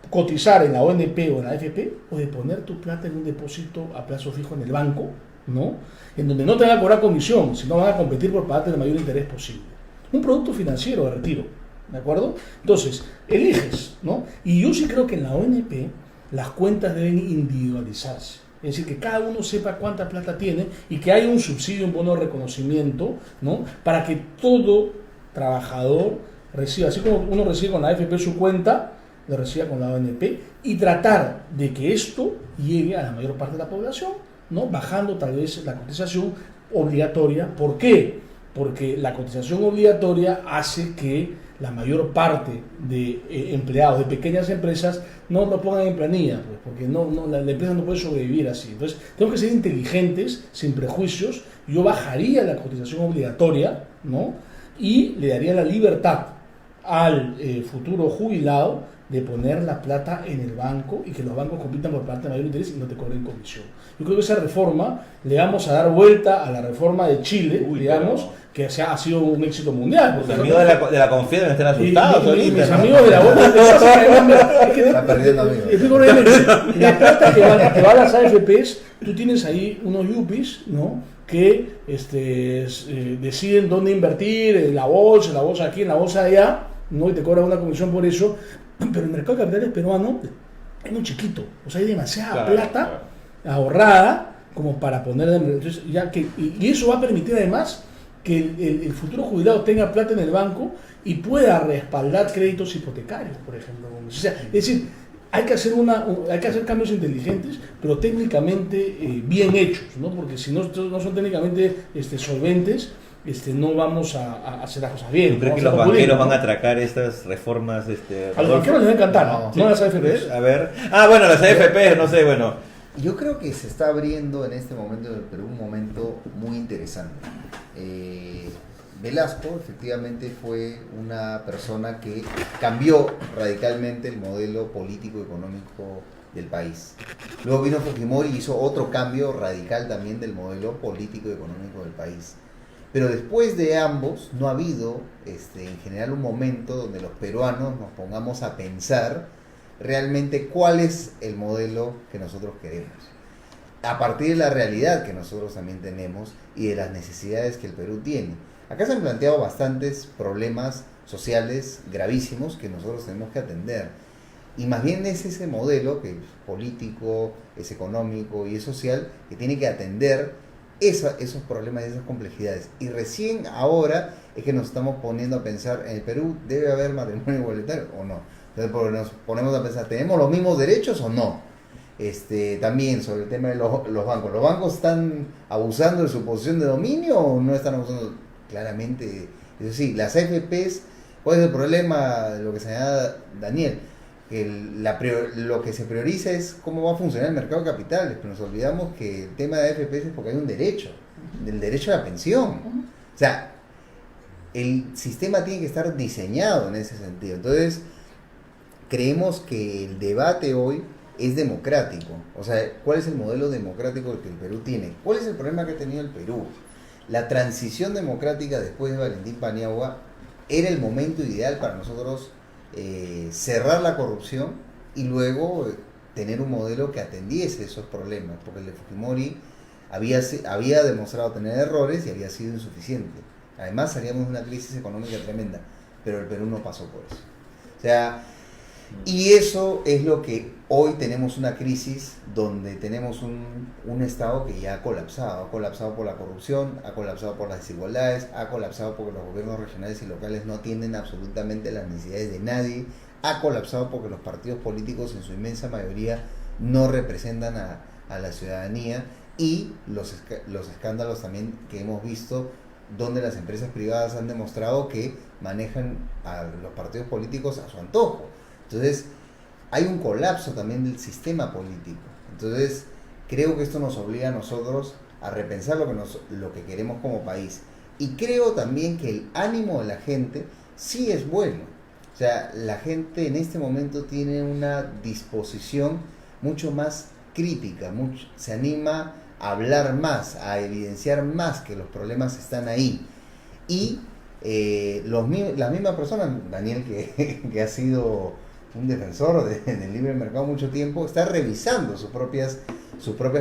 cotizar en la ONP o en la AFP, o de poner tu plata en un depósito a plazo fijo en el banco, ¿no? En donde no te van a cobrar comisión, sino van a competir por pagarte el mayor interés posible. Un producto financiero de retiro, ¿de acuerdo? Entonces, eliges, ¿no? Y yo sí creo que en la ONP las cuentas deben individualizarse. Es decir, que cada uno sepa cuánta plata tiene y que haya un subsidio, un bono de reconocimiento, ¿no? Para que todo trabajador reciba, así como uno recibe con la AFP su cuenta, lo reciba con la ONP, y tratar de que esto llegue a la mayor parte de la población, ¿no? Bajando tal vez la cotización obligatoria. ¿Por qué? Porque la cotización obligatoria hace que la mayor parte de empleados de pequeñas empresas no lo pongan en planilla, pues, porque la empresa no puede sobrevivir así. Entonces, tenemos que ser inteligentes, sin prejuicios. Yo bajaría la cotización obligatoria, ¿no? Y le daría la libertad al futuro jubilado de poner la plata en el banco y que los bancos compitan por parte de mayor interés y no te cobren comisión. Yo creo que esa reforma le vamos a dar vuelta a la reforma de Chile, digamos, que ha sido un éxito mundial. Los amigos de la Confianza están asustados ahorita. Mis amigos de la otra está perdiendo amigos. La plata que va a las AFPs, tú tienes ahí unos yuppies, ¿no? Que deciden dónde invertir, en la bolsa aquí, en la bolsa allá, ¿no? Y te cobran una comisión por eso. Pero el mercado de capitales peruano es muy chiquito, o sea, hay demasiada plata ahorrada como para poner. Entonces, y eso va a permitir además que el futuro jubilado tenga plata en el banco y pueda respaldar créditos hipotecarios, por ejemplo. O sea, es decir, hay que hacer cambios inteligentes, pero técnicamente bien hechos, ¿no? Porque si no son técnicamente solventes, no vamos a hacer las cosas bien. ¿Tú crees que los banqueros van a atracar estas reformas? A los banqueros les va a encantar, no a las AFPs. A ver. Bueno, las AFPs, no sé, bueno. Yo creo que se está abriendo en este momento en el Perú un momento muy interesante. Velasco efectivamente fue una persona que cambió radicalmente el modelo político-económico del país. Luego vino Fujimori y hizo otro cambio radical también del modelo político y económico del país. Pero después de ambos no ha habido en general un momento donde los peruanos nos pongamos a pensar realmente cuál es el modelo que nosotros queremos, a partir de la realidad que nosotros también tenemos y de las necesidades que el Perú tiene. Acá se han planteado bastantes problemas sociales gravísimos que nosotros tenemos que atender. Y más bien es ese modelo que es político, es económico y es social que tiene que atender esos problemas y esas complejidades. Y recién ahora es que nos estamos poniendo a pensar, ¿en el Perú debe haber matrimonio igualitario o no? Entonces porque nos ponemos a pensar, ¿tenemos los mismos derechos o no? También sobre el tema de los bancos. ¿Los bancos están abusando de su posición de dominio o no están abusando? Claramente, es decir, las AFPs, ¿cuál es el problema de lo que señala Daniel? Lo que se prioriza es cómo va a funcionar el mercado de capitales, pero nos olvidamos que el tema de AFPs es porque hay un derecho, el derecho a la pensión. O sea, el sistema tiene que estar diseñado en ese sentido. Entonces, creemos que el debate hoy es democrático. O sea, ¿cuál es el modelo democrático que el Perú tiene? ¿Cuál es el problema que ha tenido el Perú? La transición democrática después de Valentín Paniagua era el momento ideal para nosotros cerrar la corrupción y luego tener un modelo que atendiese esos problemas, porque el de Fujimori había demostrado tener errores y había sido insuficiente. Además salíamos de una crisis económica tremenda, pero el Perú no pasó por eso. O sea, y eso es lo que hoy tenemos, una crisis donde tenemos un Estado que ya ha colapsado por la corrupción, ha colapsado por las desigualdades, ha colapsado porque los gobiernos regionales y locales no atienden absolutamente las necesidades de nadie, ha colapsado porque los partidos políticos en su inmensa mayoría no representan a la ciudadanía, y los escándalos también que hemos visto donde las empresas privadas han demostrado que manejan a los partidos políticos a su antojo. Entonces, hay un colapso también del sistema político. Entonces, creo que esto nos obliga a nosotros a repensar lo que queremos como país. Y creo también que el ánimo de la gente sí es bueno. O sea, la gente en este momento tiene una disposición mucho más crítica, se anima a hablar más, a evidenciar más que los problemas están ahí. Y las mismas personas, Daniel, que ha sido un defensor del libre mercado mucho tiempo, está revisando sus propias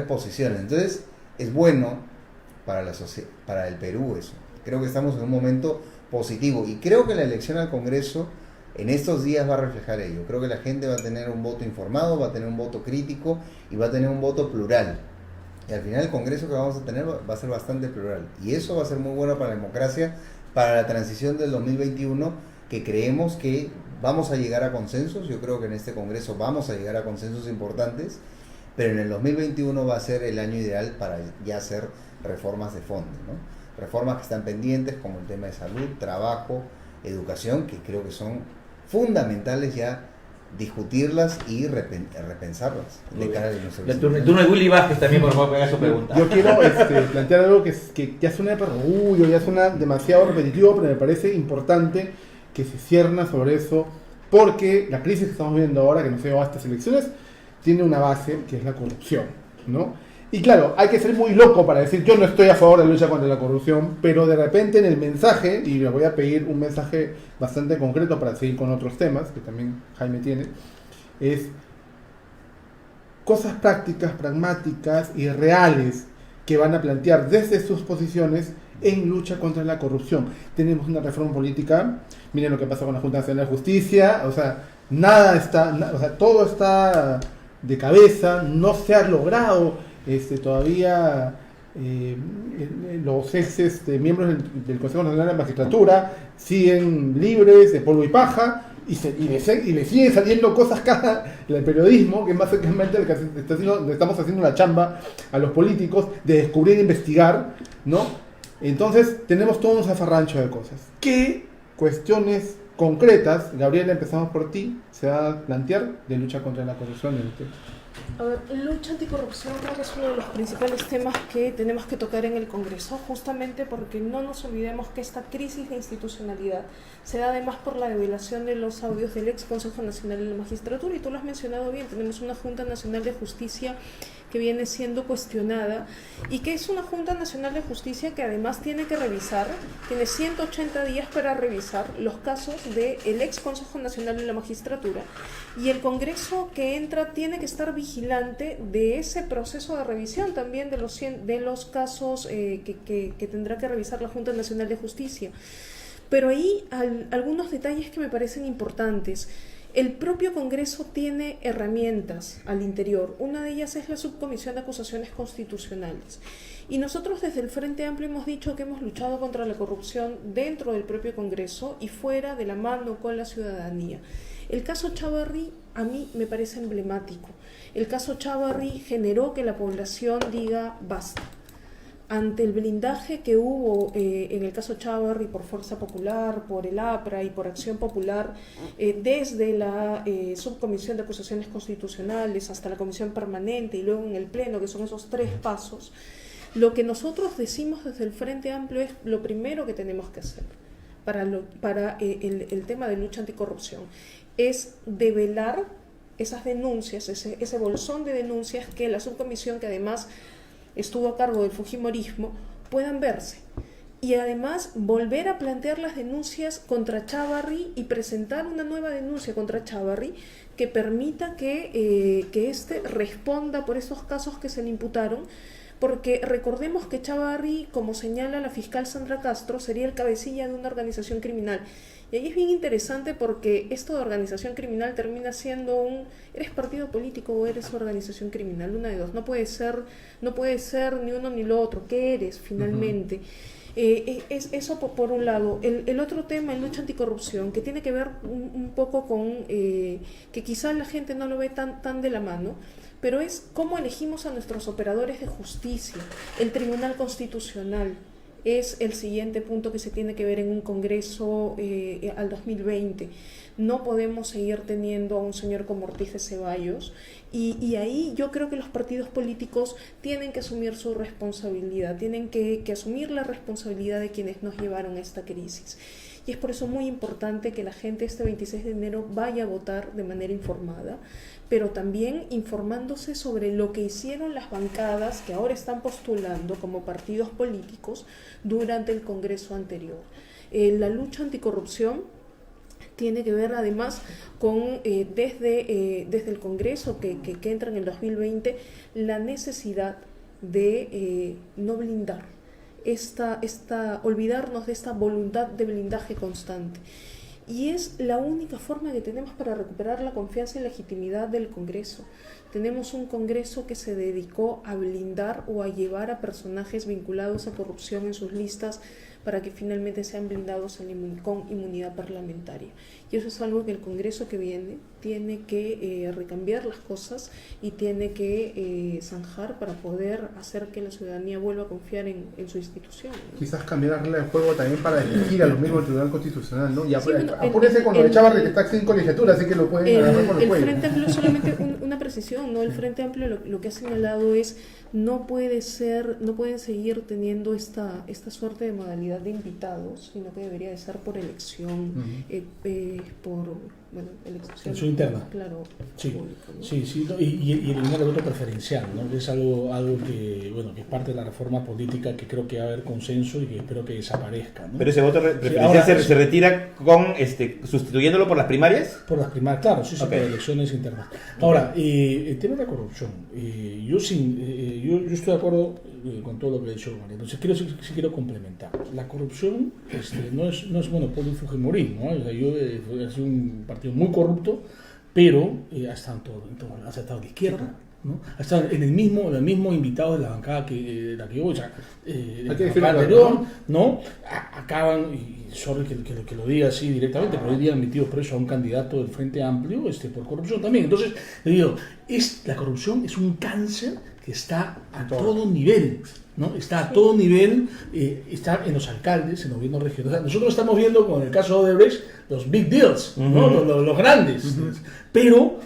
posiciones. Entonces, es bueno para el Perú eso. Creo que estamos en un momento positivo y creo que la elección al Congreso en estos días va a reflejar ello. Creo que la gente va a tener un voto informado, va a tener un voto crítico y va a tener un voto plural. Y al final el Congreso que vamos a tener va a ser bastante plural. Y eso va a ser muy bueno para la democracia, para la transición del 2021, que creemos que vamos a llegar a consensos. Yo creo que en este Congreso vamos a llegar a consensos importantes, pero en el 2021 va a ser el año ideal para ya hacer reformas de fondo, ¿no? Reformas que están pendientes, como el tema de salud, trabajo, educación, que creo que son fundamentales ya discutirlas y repensarlas de cara a el turno de Willy Vázquez también, por favor, que haga su pregunta. Yo quiero plantear algo que ya suena de orgullo, ya suena demasiado repetitivo, pero me parece importante que se cierna sobre eso, porque la crisis que estamos viendo ahora, que nos lleva a estas elecciones, tiene una base que es la corrupción, ¿no? Y claro, hay que ser muy loco para decir yo no estoy a favor de la lucha contra la corrupción, pero de repente en el mensaje, y les voy a pedir un mensaje bastante concreto para seguir con otros temas, que también Jaime tiene, es cosas prácticas, pragmáticas y reales que van a plantear desde sus posiciones en lucha contra la corrupción. Tenemos una reforma política, miren lo que pasa con la Junta Nacional de Justicia, o sea, todo está de cabeza, no se ha logrado todavía los ex miembros del Consejo Nacional de la Magistratura siguen libres de polvo y paja y le siguen saliendo cosas en el periodismo, que es básicamente lo que estamos haciendo la chamba a los políticos de descubrir e investigar, ¿no? Entonces tenemos todo un zafarrancho de cosas. ¿Qué cuestiones concretas, Gabriela, empezamos por ti, se va a plantear de lucha contra la corrupción en el tema? A ver, lucha anticorrupción creo que es uno de los principales temas que tenemos que tocar en el Congreso, justamente porque no nos olvidemos que esta crisis de institucionalidad se da además por la revelación de los audios del ex Consejo Nacional de la Magistratura, y tú lo has mencionado bien, tenemos una Junta Nacional de Justicia que viene siendo cuestionada y que es una Junta Nacional de Justicia que además tiene que revisar, tiene 180 días para revisar los casos del ex Consejo Nacional de la Magistratura, y el Congreso que entra tiene que estar vigilante de ese proceso de revisión también de los casos que tendrá que revisar la Junta Nacional de Justicia. Pero ahí algunos detalles que me parecen importantes. El propio Congreso tiene herramientas al interior. Una de ellas es la Subcomisión de Acusaciones Constitucionales. Y nosotros desde el Frente Amplio hemos dicho que hemos luchado contra la corrupción dentro del propio Congreso y fuera, de la mano con la ciudadanía. El caso Chávarri a mí me parece emblemático. El caso Chávarri generó que la población diga basta. Ante el blindaje que hubo en el caso Chávarri por Fuerza Popular, por el APRA y por Acción Popular, desde la Subcomisión de Acusaciones Constitucionales hasta la Comisión Permanente y luego en el Pleno, que son esos 3 pasos, lo que nosotros decimos desde el Frente Amplio es lo primero que tenemos que hacer para el tema de lucha anticorrupción, es develar esas denuncias, ese bolsón de denuncias que la subcomisión, que además estuvo a cargo del fujimorismo, puedan verse. Y además volver a plantear las denuncias contra Chávarri y presentar una nueva denuncia contra Chávarri que permita que éste responda por esos casos que se le imputaron, porque recordemos que Chávarri, como señala la fiscal Sandra Castro, sería el cabecilla de una organización criminal. Y ahí es bien interesante porque esto de organización criminal termina siendo ¿eres partido político o eres organización criminal? Una de dos, no puede ser ni uno ni lo otro. ¿Qué eres finalmente? Eso por un lado. El otro tema, en lucha anticorrupción, que tiene que ver un poco con que quizás la gente no lo ve tan de la mano, pero es cómo elegimos a nuestros operadores de justicia. El Tribunal Constitucional es el siguiente punto que se tiene que ver en un Congreso al 2020. No podemos seguir teniendo a un señor como Ortiz de Ceballos, y ahí yo creo que los partidos políticos tienen que asumir su responsabilidad, tienen que asumir la responsabilidad de quienes nos llevaron a esta crisis. Y es por eso muy importante que la gente este 26 de enero vaya a votar de manera informada, pero también informándose sobre lo que hicieron las bancadas que ahora están postulando como partidos políticos durante el Congreso anterior. La lucha anticorrupción tiene que ver además con, desde el Congreso que entra en el 2020, la necesidad de no blindar, olvidarnos de esta voluntad de blindaje constante. Y es la única forma que tenemos para recuperar la confianza y legitimidad del Congreso. Tenemos un Congreso que se dedicó a blindar o a llevar a personajes vinculados a corrupción en sus listas para que finalmente sean blindados con inmunidad parlamentaria. Y eso es algo que el Congreso que viene tiene que recambiar las cosas y tiene que zanjar para poder hacer que la ciudadanía vuelva a confiar en su institución, ¿no? Quizás cambiar la regla del juego también para elegir a los mismos del Tribunal Constitucional, ¿no? Y Sí, bueno, apúrese con lo de Chávarri, que está sin colegiatura, así que lo pueden agarrar por el El cuello. Frente Amplio, solamente una precisión, ¿no? El Frente Amplio lo que ha señalado es no pueden seguir teniendo esta suerte de modalidad de invitados, sino que debería de ser por elección, elección interna. Claro, sí, público, ¿no? sí, ¿no? Y eliminar el voto preferencial, ¿no? Es algo que es parte de la reforma política que creo que va a haber consenso y que espero que desaparezca, ¿no? Pero ese voto preferencial ahora, se retira sustituyéndolo por las primarias. Por las primarias, claro, sí, Okay. por elecciones internas. Ahora, el tema de la corrupción, yo estoy de acuerdo con todo lo que ha dicho María. Entonces quiero complementar. La corrupción no es monopolio fujimorismo, ¿no? O sea, ha sido un partido muy corrupto, pero ha estado ha estado de izquierda, ¿no? Ha estado en el mismo invitado de la bancada de la que yo, o sea, Hay que decirlo, anterior, ¿no? Acaban, y sorry que lo diga así directamente, pero hoy día han metido preso a un candidato del Frente Amplio por corrupción también. Entonces, le digo, la corrupción es un cáncer que está a todo nivel, ¿no? Está a todo nivel, está en los alcaldes, en los gobiernos regionales. O sea, nosotros estamos viendo con el caso de Odebrecht los big deals, ¿no? Los grandes, pero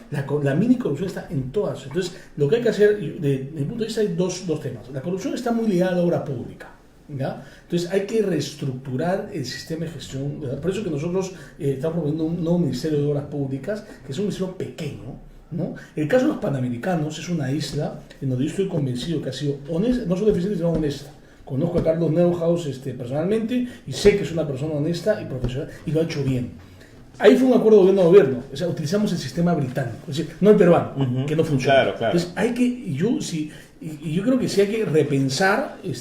la mini corrupción está en todas. Entonces, lo que hay que hacer, desde mi punto de vista, hay dos temas. La corrupción está muy ligada a la obra pública, ¿ya? Entonces hay que reestructurar el sistema de gestión, ¿verdad? Por eso que nosotros estamos promoviendo un nuevo Ministerio de Obras Públicas, que es un ministerio pequeño, ¿no? El caso de los panamericanos es una isla en donde yo estoy convencido que ha sido honesta, no solo eficiente, sino honesta. Conozco a Carlos Neuhaus personalmente y sé que es una persona honesta y profesional y lo ha hecho bien. Ahí fue un acuerdo de gobierno, o sea, utilizamos el sistema británico, es decir, no el peruano, que no funciona. Claro, claro. Entonces, yo creo que sí hay que repensar y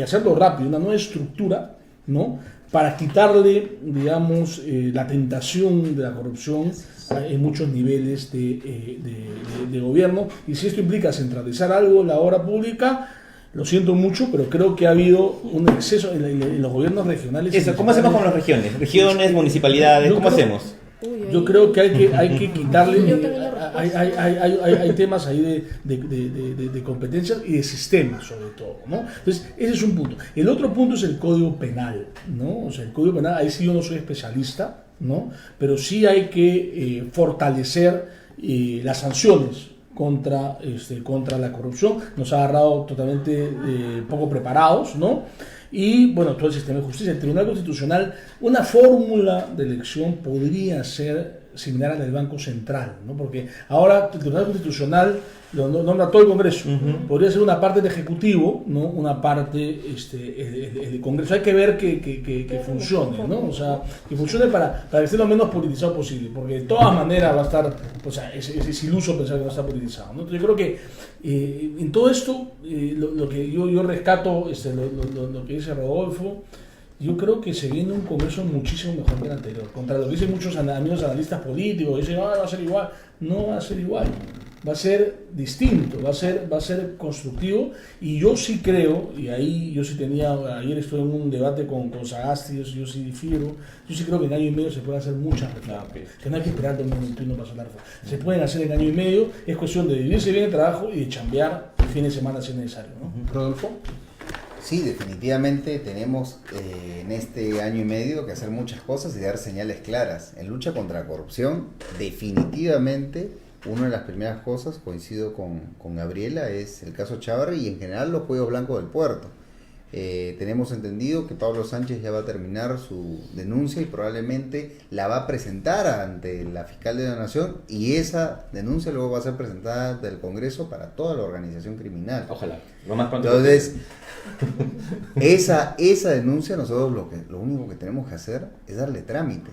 hacerlo rápido, una nueva estructura, ¿no? Para quitarle, digamos, la tentación de la corrupción en muchos niveles de gobierno. Y si esto implica centralizar algo en la obra pública, lo siento mucho, pero creo que ha habido un exceso en los gobiernos regionales. Eso, ¿cómo hacemos con las regiones? Regiones, municipalidades, ¿cómo hacemos? Yo creo que hay que quitarle. Yo tengo una respuesta. Hay temas ahí de competencias y de sistemas, sobre todo, ¿no? Entonces, ese es un punto. El otro punto es el Código Penal, ¿no? O sea, el Código Penal, ahí sí yo no soy especialista, ¿no? Pero sí hay que fortalecer las sanciones contra la corrupción. Nos ha agarrado totalmente poco preparados, ¿no? Y bueno, todo el sistema de justicia, el Tribunal Constitucional, una fórmula de elección podría ser similar a la del Banco Central, ¿no? Porque ahora el Tribunal Constitucional lo nombra todo el Congreso. Podría ser una parte del Ejecutivo, ¿no? Una parte el Congreso. Hay que ver que funcione, ¿no? O sea, que funcione para que esté lo menos politizado posible, porque de todas maneras va a estar, o sea, es iluso pensar que va a estar politizado, ¿no? Entonces yo creo que en todo esto, lo que yo rescato, lo que dice Rodolfo, yo creo que se viene un Congreso muchísimo mejor que el anterior. Contra lo que dicen muchos amigos analistas políticos, dicen, no, va a ser igual. No va a ser igual. Va a ser distinto, va a ser constructivo. Y yo sí creo, y ahí yo sí ayer estuve en un debate con Sagasti, yo sí difiero, yo sí creo que en año y medio se pueden hacer muchas reformas. Que no hay que esperar 2021 para hacer la reforma. Se pueden hacer en año y medio, es cuestión de dividirse bien el trabajo y de chambear el fin de semana si es necesario, ¿no? Rodolfo. Sí, definitivamente tenemos en este año y medio que hacer muchas cosas y dar señales claras. En lucha contra la corrupción, definitivamente, una de las primeras cosas, coincido con Gabriela, es el caso Chávarri y en general los cuellos blancos del puerto. Tenemos entendido que Pablo Sánchez ya va a terminar su denuncia y probablemente la va a presentar ante la fiscal de la Nación y esa denuncia luego va a ser presentada ante el Congreso para toda la organización criminal. Ojalá, lo más pronto Entonces, esa denuncia nosotros lo único que tenemos que hacer es darle trámite,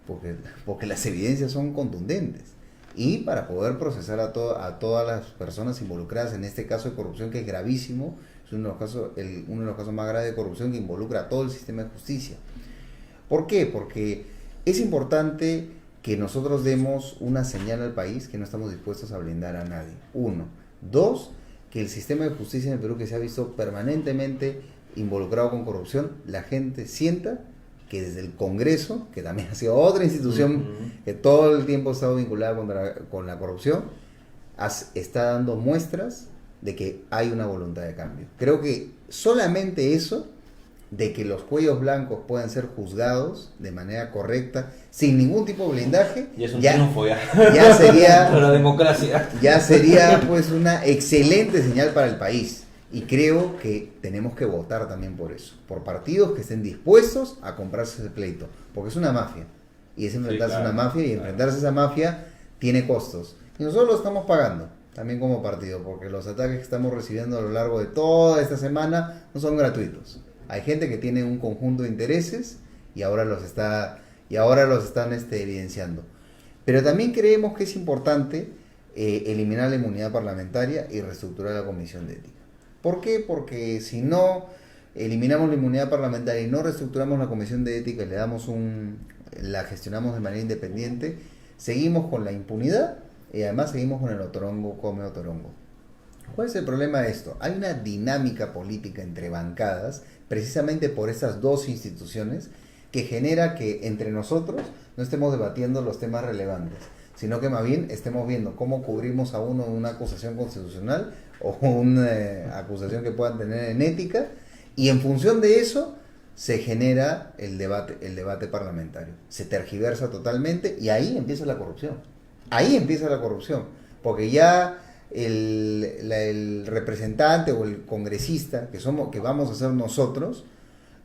porque las evidencias son contundentes. Y para poder procesar a todas las personas involucradas en este caso de corrupción que es gravísimo, es uno de los casos más graves de corrupción que involucra a todo el sistema de justicia. ¿Por qué? Porque es importante que nosotros demos una señal al país que no estamos dispuestos a blindar a nadie. 1. 2. Que el sistema de justicia en el Perú, que se ha visto permanentemente involucrado con corrupción, la gente sienta que desde el Congreso, que también ha sido otra institución que todo el tiempo ha estado vinculada con la corrupción, está dando muestras de que hay una voluntad de cambio. Creo que solamente eso, de que los cuellos blancos puedan ser juzgados de manera correcta, sin ningún tipo de blindaje, y es un triunfo ya sería para la democracia. Ya sería pues una excelente señal para el país. Y creo que tenemos que votar también por eso, por partidos que estén dispuestos a comprarse ese pleito, porque es una mafia, y es enfrentarse a una mafia, y enfrentarse a esa mafia tiene costos, y nosotros lo estamos pagando, también como partido, porque los ataques que estamos recibiendo a lo largo de toda esta semana no son gratuitos. Hay gente que tiene un conjunto de intereses, y ahora los están evidenciando. Pero también creemos que es importante eliminar la inmunidad parlamentaria y reestructurar la Comisión de Ética. ¿Por qué? Porque si no eliminamos la inmunidad parlamentaria y no reestructuramos la Comisión de Ética y la gestionamos de manera independiente, seguimos con la impunidad y además seguimos con el otorongo come otorongo. ¿Cuál es el problema de esto? Hay una dinámica política entre bancadas, precisamente por estas dos instituciones, que genera que entre nosotros no estemos debatiendo los temas relevantes, sino que más bien estemos viendo cómo cubrimos a uno de una acusación constitucional o una acusación que puedan tener en ética, y en función de eso se genera el debate parlamentario. Se tergiversa totalmente y ahí empieza la corrupción. Ahí empieza la corrupción, porque ya el representante o el congresista que vamos a ser nosotros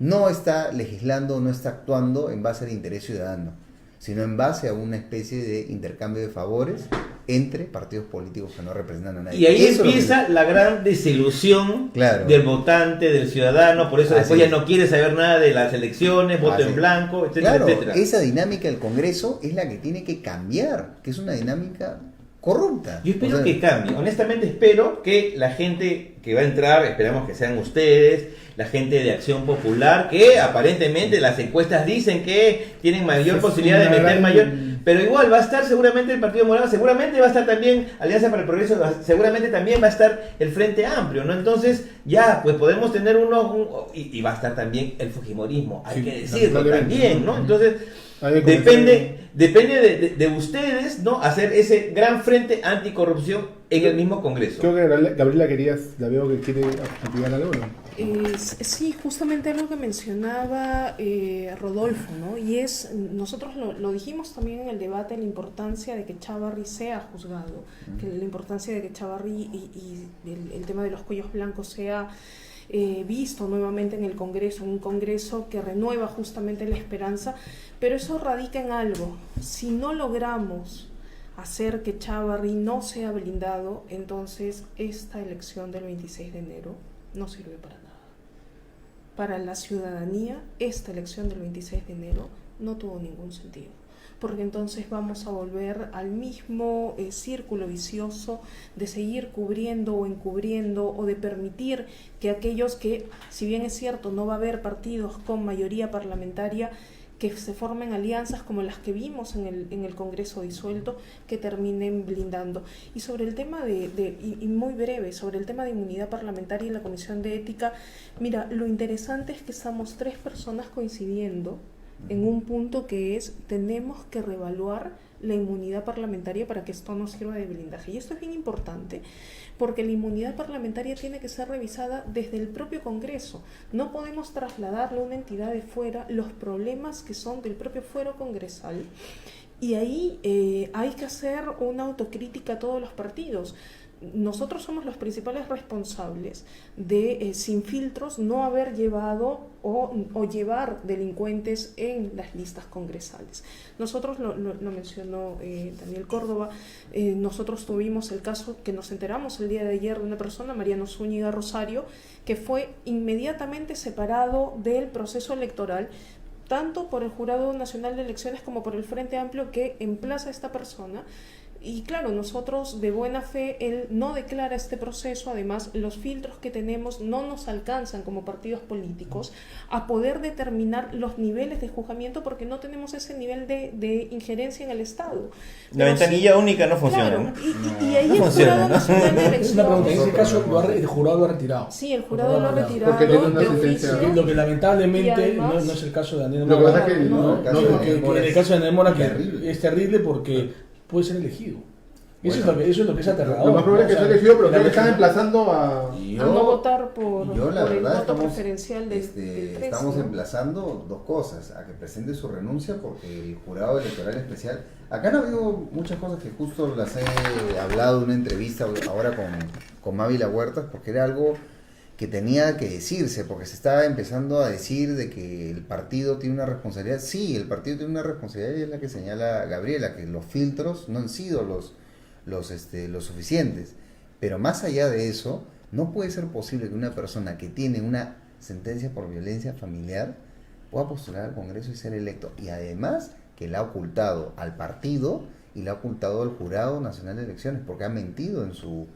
no está legislando, no está actuando en base al interés ciudadano, sino en base a una especie de intercambio de favores entre partidos políticos que no representan a nadie. Y ahí Eso empieza la gran desilusión del votante, del ciudadano, por eso después ya no quiere saber nada de las elecciones, voto en blanco, etcétera, etcétera. Esa dinámica del Congreso es la que tiene que cambiar, que es una dinámica corrupta. Yo espero que cambie, honestamente espero que la gente que va a entrar, esperamos que sean ustedes, la gente de Acción Popular, que aparentemente las encuestas dicen que tienen mayor posibilidad de meter mayor, pero igual va a estar seguramente el Partido Morado, seguramente va a estar también Alianza para el Progreso, seguramente también va a estar el Frente Amplio, ¿no? Entonces ya, pues podemos tener y va a estar también el fujimorismo, hay que decirlo también, ¿no? Entonces depende de ustedes, ¿no? Hacer ese gran frente anticorrupción en el mismo Congreso. Creo que Gabriela la veo que quiere activar algo, ¿no? Sí, justamente algo que mencionaba Rodolfo, ¿no? Y es, nosotros lo dijimos también en el debate, la importancia de que Chávarri sea juzgado, que la importancia de que Chávarri y el tema de los cuellos blancos sea visto nuevamente en el Congreso, un Congreso que renueva justamente la esperanza, pero eso radica en algo. Si no logramos hacer que Chávarri no sea blindado, entonces esta elección del 26 de enero no sirve para nada. Para la ciudadanía, esta elección del 26 de enero no tuvo ningún sentido, porque entonces vamos a volver al mismo círculo vicioso de seguir cubriendo o encubriendo, o de permitir que aquellos que, si bien es cierto, no va a haber partidos con mayoría parlamentaria, que se formen alianzas como las que vimos en el Congreso disuelto, que terminen blindando. Y sobre el tema y muy breve, sobre el tema de inmunidad parlamentaria y la Comisión de Ética, mira, lo interesante es que estamos 3 personas coincidiendo en un punto que es: tenemos que reevaluar la inmunidad parlamentaria para que esto no sirva de blindaje. Y esto es bien importante, porque la inmunidad parlamentaria tiene que ser revisada desde el propio Congreso. No podemos trasladarle a una entidad de fuera los problemas que son del propio fuero congresal. Y ahí hay que hacer una autocrítica a todos los partidos. Nosotros somos los principales responsables de, sin filtros, no haber llevado o llevar delincuentes en las listas congresales. Nosotros, lo mencionó Daniel Córdoba, nosotros tuvimos el caso que nos enteramos el día de ayer de una persona, Mariano Zúñiga Rosario, que fue inmediatamente separado del proceso electoral, tanto por el Jurado Nacional de Elecciones como por el Frente Amplio, que emplaza a esta persona. Y claro, nosotros de buena fe, él no declara este proceso. Además, los filtros que tenemos no nos alcanzan como partidos políticos a poder determinar los niveles de juzgamiento, porque no tenemos ese nivel de injerencia en el Estado. La ventanilla única no funciona. Claro, ¿no? y ahí no el funciona, Jurado ¿no? Nacional de Elecciones... Es una pregunta, en ese caso el jurado lo ha retirado. Sí, el jurado lo ha retirado Porque tiene una de sentencia. oficio. Lo que lamentablemente además, no es el caso de Daniel Lo que Mora. pasa es que En el caso de Daniel Mora terrible. es terrible porque puede ser elegido. Eso es lo que es aterrador. Lo más probable es que sea elegido, pero creo que están emplazando a... a no votar por la el verdad, voto preferencial del 13, estamos ¿no? emplazando 2 cosas: a que presente su renuncia, porque el jurado electoral especial, acá han habido muchas cosas que justo las he hablado en una entrevista ahora con Mávila Huertas, porque era algo que tenía que decirse, porque se estaba empezando a decir de que el partido tiene una responsabilidad. Sí, el partido tiene una responsabilidad, y es la que señala Gabriela, que los filtros no han sido los suficientes. Pero más allá de eso, no puede ser posible que una persona que tiene una sentencia por violencia familiar pueda postular al Congreso y ser electo, y además que la ha ocultado al partido y la ha ocultado al Jurado Nacional de Elecciones, porque ha mentido en su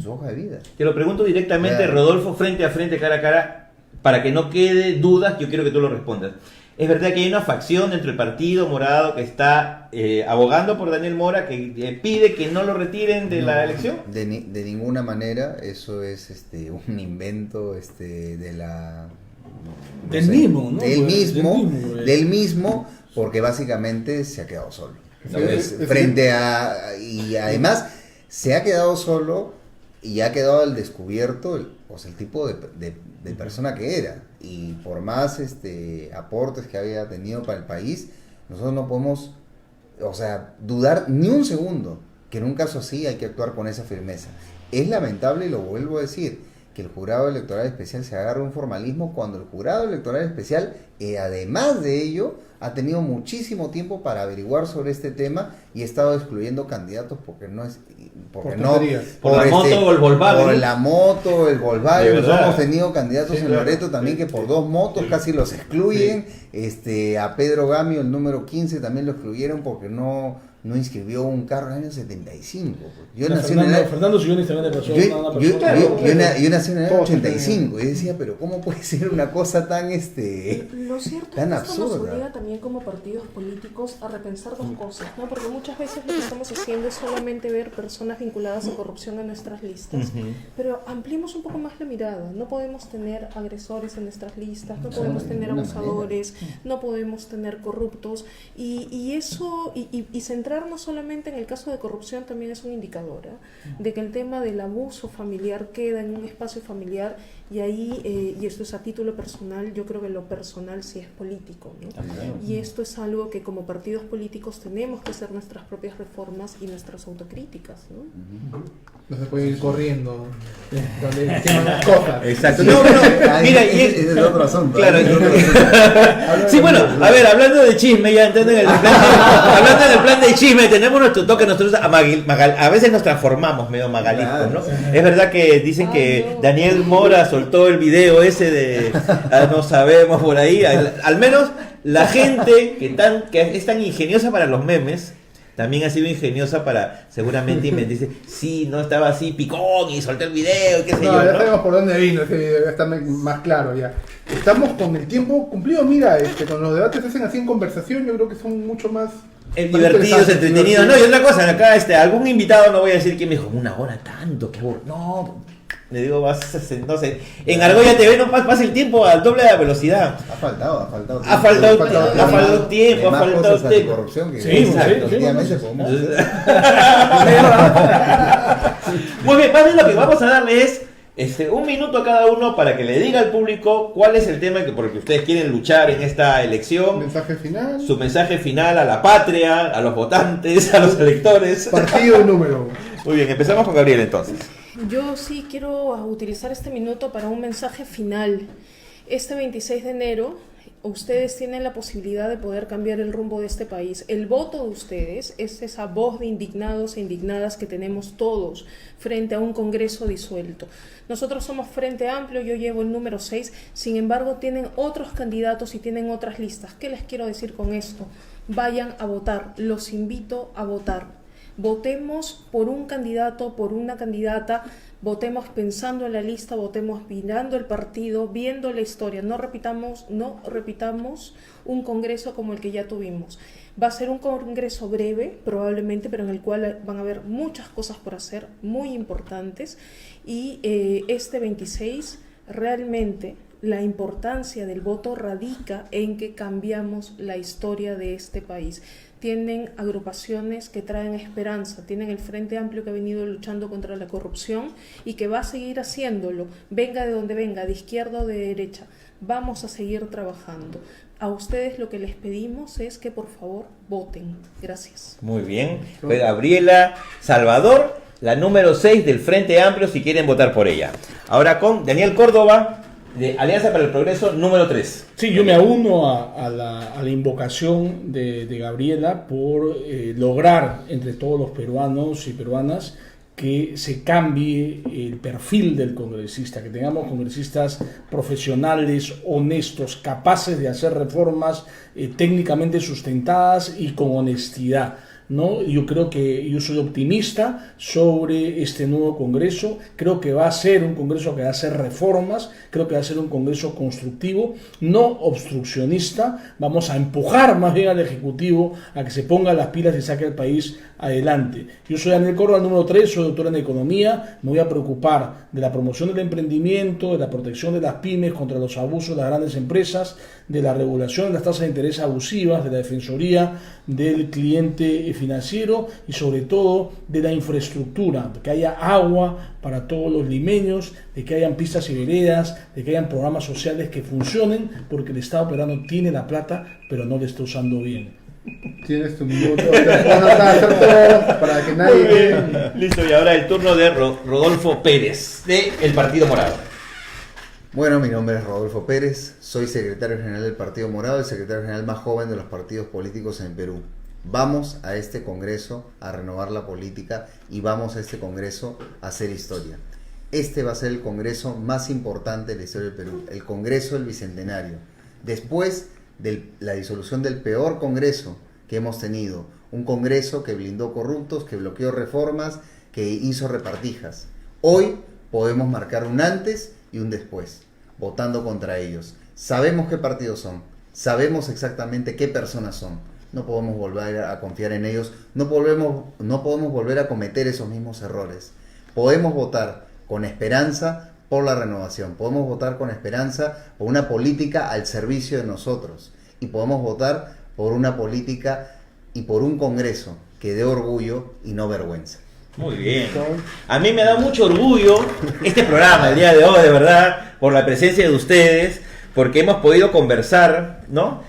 hoja de vida. Te lo pregunto directamente, Claro. Rodolfo, frente a frente, cara a cara, para que no quede dudas. Yo quiero que tú lo respondas. ¿Es verdad que hay una facción dentro del Partido Morado que está abogando por Daniel Mora, que pide que no lo retiren de la elección? De ninguna manera. Eso es un invento Del mismo, ¿no? Del mismo, porque básicamente se ha quedado solo. Entonces, y además se ha quedado solo y ha quedado al descubierto el tipo de persona que era. Y por más aportes que había tenido para el país, nosotros no podemos, dudar ni un segundo que en un caso así hay que actuar con esa firmeza. Es lamentable, y lo vuelvo a decir, que el jurado electoral especial se agarre un formalismo cuando el jurado electoral especial, además de ello, ha tenido muchísimo tiempo para averiguar sobre este tema y ha estado excluyendo candidatos porque no es Por no por la moto o el Volkswagen. por la moto, el Volkswagen. De verdad. Hemos tenido candidatos Sí, en claro. Loreto también que por 2 motos casi los excluyen. A Pedro Gamio, el número 15, también lo excluyeron porque no inscribió un carro en el año 75. Yo nací en el Fernando Sillones también le pasó a una persona. yo nací en el año Todos 85 y decía, pero ¿cómo puede ser una cosa tan Lo cierto tan es que esto nos absurda? obliga también como partidos políticos a repensar dos cosas, ¿no? Porque muchas veces lo que estamos haciendo es solamente ver personas vinculadas a corrupción en nuestras listas, pero ampliemos un poco más la mirada. No podemos tener agresores en nuestras listas, no podemos tener abusadores, no podemos tener corruptos y eso, y centrarnos solamente en el caso de corrupción también es un indicador, de que el tema del abuso familiar queda en un espacio familiar y ahí, y esto es a título personal, yo creo que lo personal sí es político, ¿no? Y esto es algo que como partidos políticos tenemos que hacer nuestras propias reformas y nuestras autocríticas, ¿no? No se puede ir corriendo donde queman las cosas. Exacto. No, mira, y ese es otro asunto. Claro. Sí, bueno, a ver, hablando de chisme, ya entrando en el plan hablando en el plan de chisme, tenemos nuestro toque, nosotros a veces nos transformamos medio magalistas, ¿no? Es verdad que dicen que Daniel Mora soltó el video ese de no sabemos por ahí, al menos la gente que es tan ingeniosa para los memes también ha sido ingeniosa para seguramente dice, sí, no estaba así picón y solté el video, qué sé yo, Ya ¿no? sabemos por dónde vino ese video, ya está más claro ya. Estamos con el tiempo cumplido, mira, con los debates se hacen así en conversación, yo creo que son mucho más Divertidos, entretenidos, no, y otra cosa, acá algún invitado, no voy a decir quién me dijo, 1 hora tanto, qué aburrido, no, le digo, no sé, en Argolla TV no pasa el tiempo al doble de la velocidad. Ha faltado tiempo. Ha faltado tiempo, Más ha faltado cosas tiempo. anticorrupción que Sí, exacto. efectivamente podemos hacer. Muy bien, más bien lo que vamos a darle es 1 minuto a cada uno para que le diga al público cuál es el tema por el que ustedes quieren luchar en esta elección. Mensaje final. Su mensaje final a la patria, a los votantes, a los electores. Partido y número. Muy bien, empezamos con Gabriel entonces. Yo sí quiero utilizar este minuto para un mensaje final. Este 26 de enero, ustedes tienen la posibilidad de poder cambiar el rumbo de este país. El voto de ustedes es esa voz de indignados e indignadas que tenemos todos frente a un Congreso disuelto. Nosotros somos Frente Amplio, yo llevo el número 6, sin embargo tienen otros candidatos y tienen otras listas. ¿Qué les quiero decir con esto? Vayan a votar, los invito a votar. Votemos por un candidato, por una candidata, votemos pensando en la lista, votemos mirando el partido, viendo la historia. No repitamos un congreso como el que ya tuvimos. Va a ser un congreso breve, probablemente, pero en el cual van a haber muchas cosas por hacer, muy importantes. Y este 26, realmente, la importancia del voto radica en que cambiamos la historia de este país. Tienen agrupaciones que traen esperanza, tienen el Frente Amplio que ha venido luchando contra la corrupción y que va a seguir haciéndolo, venga de donde venga, de izquierda o de derecha, vamos a seguir trabajando. A ustedes lo que les pedimos es que por favor voten. Gracias. Muy bien, fue Gabriela Salvador, la número 6 del Frente Amplio, si quieren votar por ella. Ahora con Daniel Córdoba, de Alianza para el Progreso, número 3. Sí, yo me auno a la invocación de Gabriela por lograr entre todos los peruanos y peruanas que se cambie el perfil del congresista, que tengamos congresistas profesionales, honestos, capaces de hacer reformas técnicamente sustentadas y con honestidad, ¿no? Yo creo que yo soy optimista sobre este nuevo Congreso. Creo que va a ser un Congreso que va a hacer reformas, creo que va a ser un Congreso constructivo, no obstruccionista. Vamos a empujar más bien al Ejecutivo a que se ponga las pilas y saque al país adelante. Yo soy Daniel Córdoba, el número 3, soy doctor en Economía, me voy a preocupar de la promoción del emprendimiento, de la protección de las pymes contra los abusos de las grandes empresas, de la regulación de las tasas de interés abusivas, de la defensoría del cliente financiero y sobre todo de la infraestructura, de que haya agua para todos los limeños, de que hayan pistas y veredas, de que hayan programas sociales que funcionen, porque el Estado peruano tiene la plata pero no la está usando bien. Tienes tu minuto, te puedo hacer todo para que nadie quede. Listo, y ahora el turno de Rodolfo Pérez, de El Partido Morado. Bueno, mi nombre es Rodolfo Pérez, soy secretario general del Partido Morado, el secretario general más joven de los partidos políticos en Perú. Vamos a este congreso a renovar la política y vamos a este congreso a hacer historia. Este va a ser el congreso más importante de la historia del Perú, el Congreso del Bicentenario. Después de la disolución del peor congreso que hemos tenido, un congreso que blindó corruptos, que bloqueó reformas, que hizo repartijas. Hoy podemos marcar un antes y un después, votando contra ellos. Sabemos qué partidos son, sabemos exactamente qué personas son. No podemos volver a confiar en ellos, no podemos volver a cometer esos mismos errores. Podemos votar con esperanza por la renovación, podemos votar con esperanza por una política al servicio de nosotros y podemos votar por una política y por un congreso que dé orgullo y no vergüenza. Muy bien. A mí me da mucho orgullo este programa el día de hoy, de verdad, por la presencia de ustedes, porque hemos podido conversar, ¿no?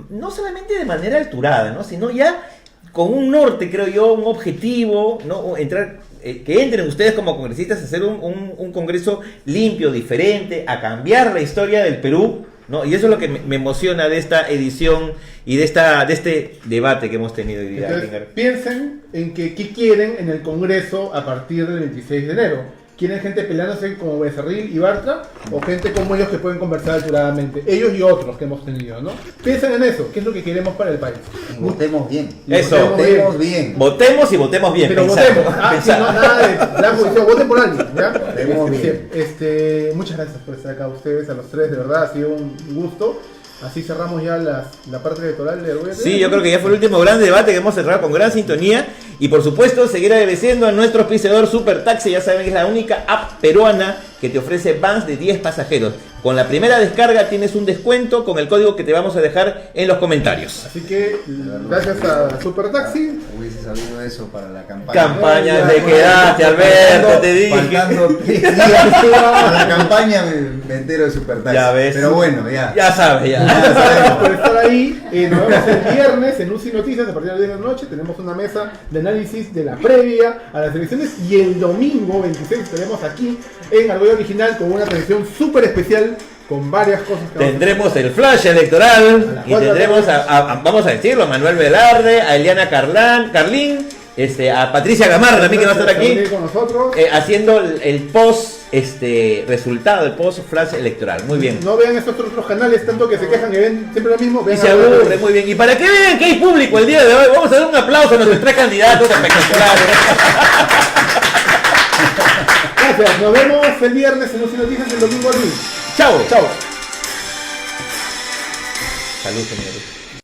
No solamente de manera alturada, ¿no? Sino ya con un norte, creo yo, un objetivo, ¿no? Que entren ustedes como congresistas a hacer un congreso limpio, diferente, a cambiar la historia del Perú, ¿no? Y eso es lo que me emociona de esta edición y de este debate que hemos tenido hoy día. Entonces, piensen en qué quieren en el Congreso a partir del 26 de enero. ¿Quieren gente peleándose como Becerril y Bartra? ¿O gente como ellos que pueden conversar alturadamente? Ellos y otros que hemos tenido, ¿no? Piensen en eso, qué es lo que queremos para el país. Y votemos bien. Eso. Votemos bien. Votemos y votemos bien. Pero pensando, votemos. Sí, no, nada de blanco y voten por alguien, ¿ya? Votemos bien. Muchas gracias por estar acá ustedes, a los tres, de verdad, ha sido un gusto. Así cerramos ya la parte electoral de Orgullo. Sí, yo creo que ya fue el último gran debate que hemos cerrado con gran sintonía. Y por supuesto, seguir agradeciendo a nuestro auspiciador Super Taxi. Ya saben que es la única app peruana que te ofrece vans de 10 pasajeros. Con la primera descarga tienes un descuento con el código que te vamos a dejar en los comentarios. Así que, gracias a Super Taxi. Hubiese sabido eso para la campaña. Campaña de quedaste, Alberto, te dije. Faltando 3 días a la campaña me entero de Super Taxi. Ya ves. Pero bueno, ya. Ya sabes, ya. Gracias por estar ahí. Nos vemos el viernes en UCI Noticias a partir de las 10 de la noche. Tenemos una mesa de análisis de la previa a las elecciones. Y el domingo 26 estaremos aquí en Argolla Original con una transmisión súper especial con varias cosas que Tendremos el flash electoral y tendremos vamos a decirlo, a Manuel Velarde, a Eliana Carlín, a Patricia Gamarra también que va a estar aquí con nosotros. haciendo el post resultado, el post flash electoral. Muy bien. No vean estos otros canales tanto que se quejan que ven siempre lo mismo. Y Vean se aburre, muy bien. Y para que vean que hay público el día de hoy, vamos a dar un aplauso a nuestros 3 candidatos espectaculares. Gracias, nos vemos el viernes en UCI Noticias, el domingo al lunes. Chao. Chao. Salud, señores.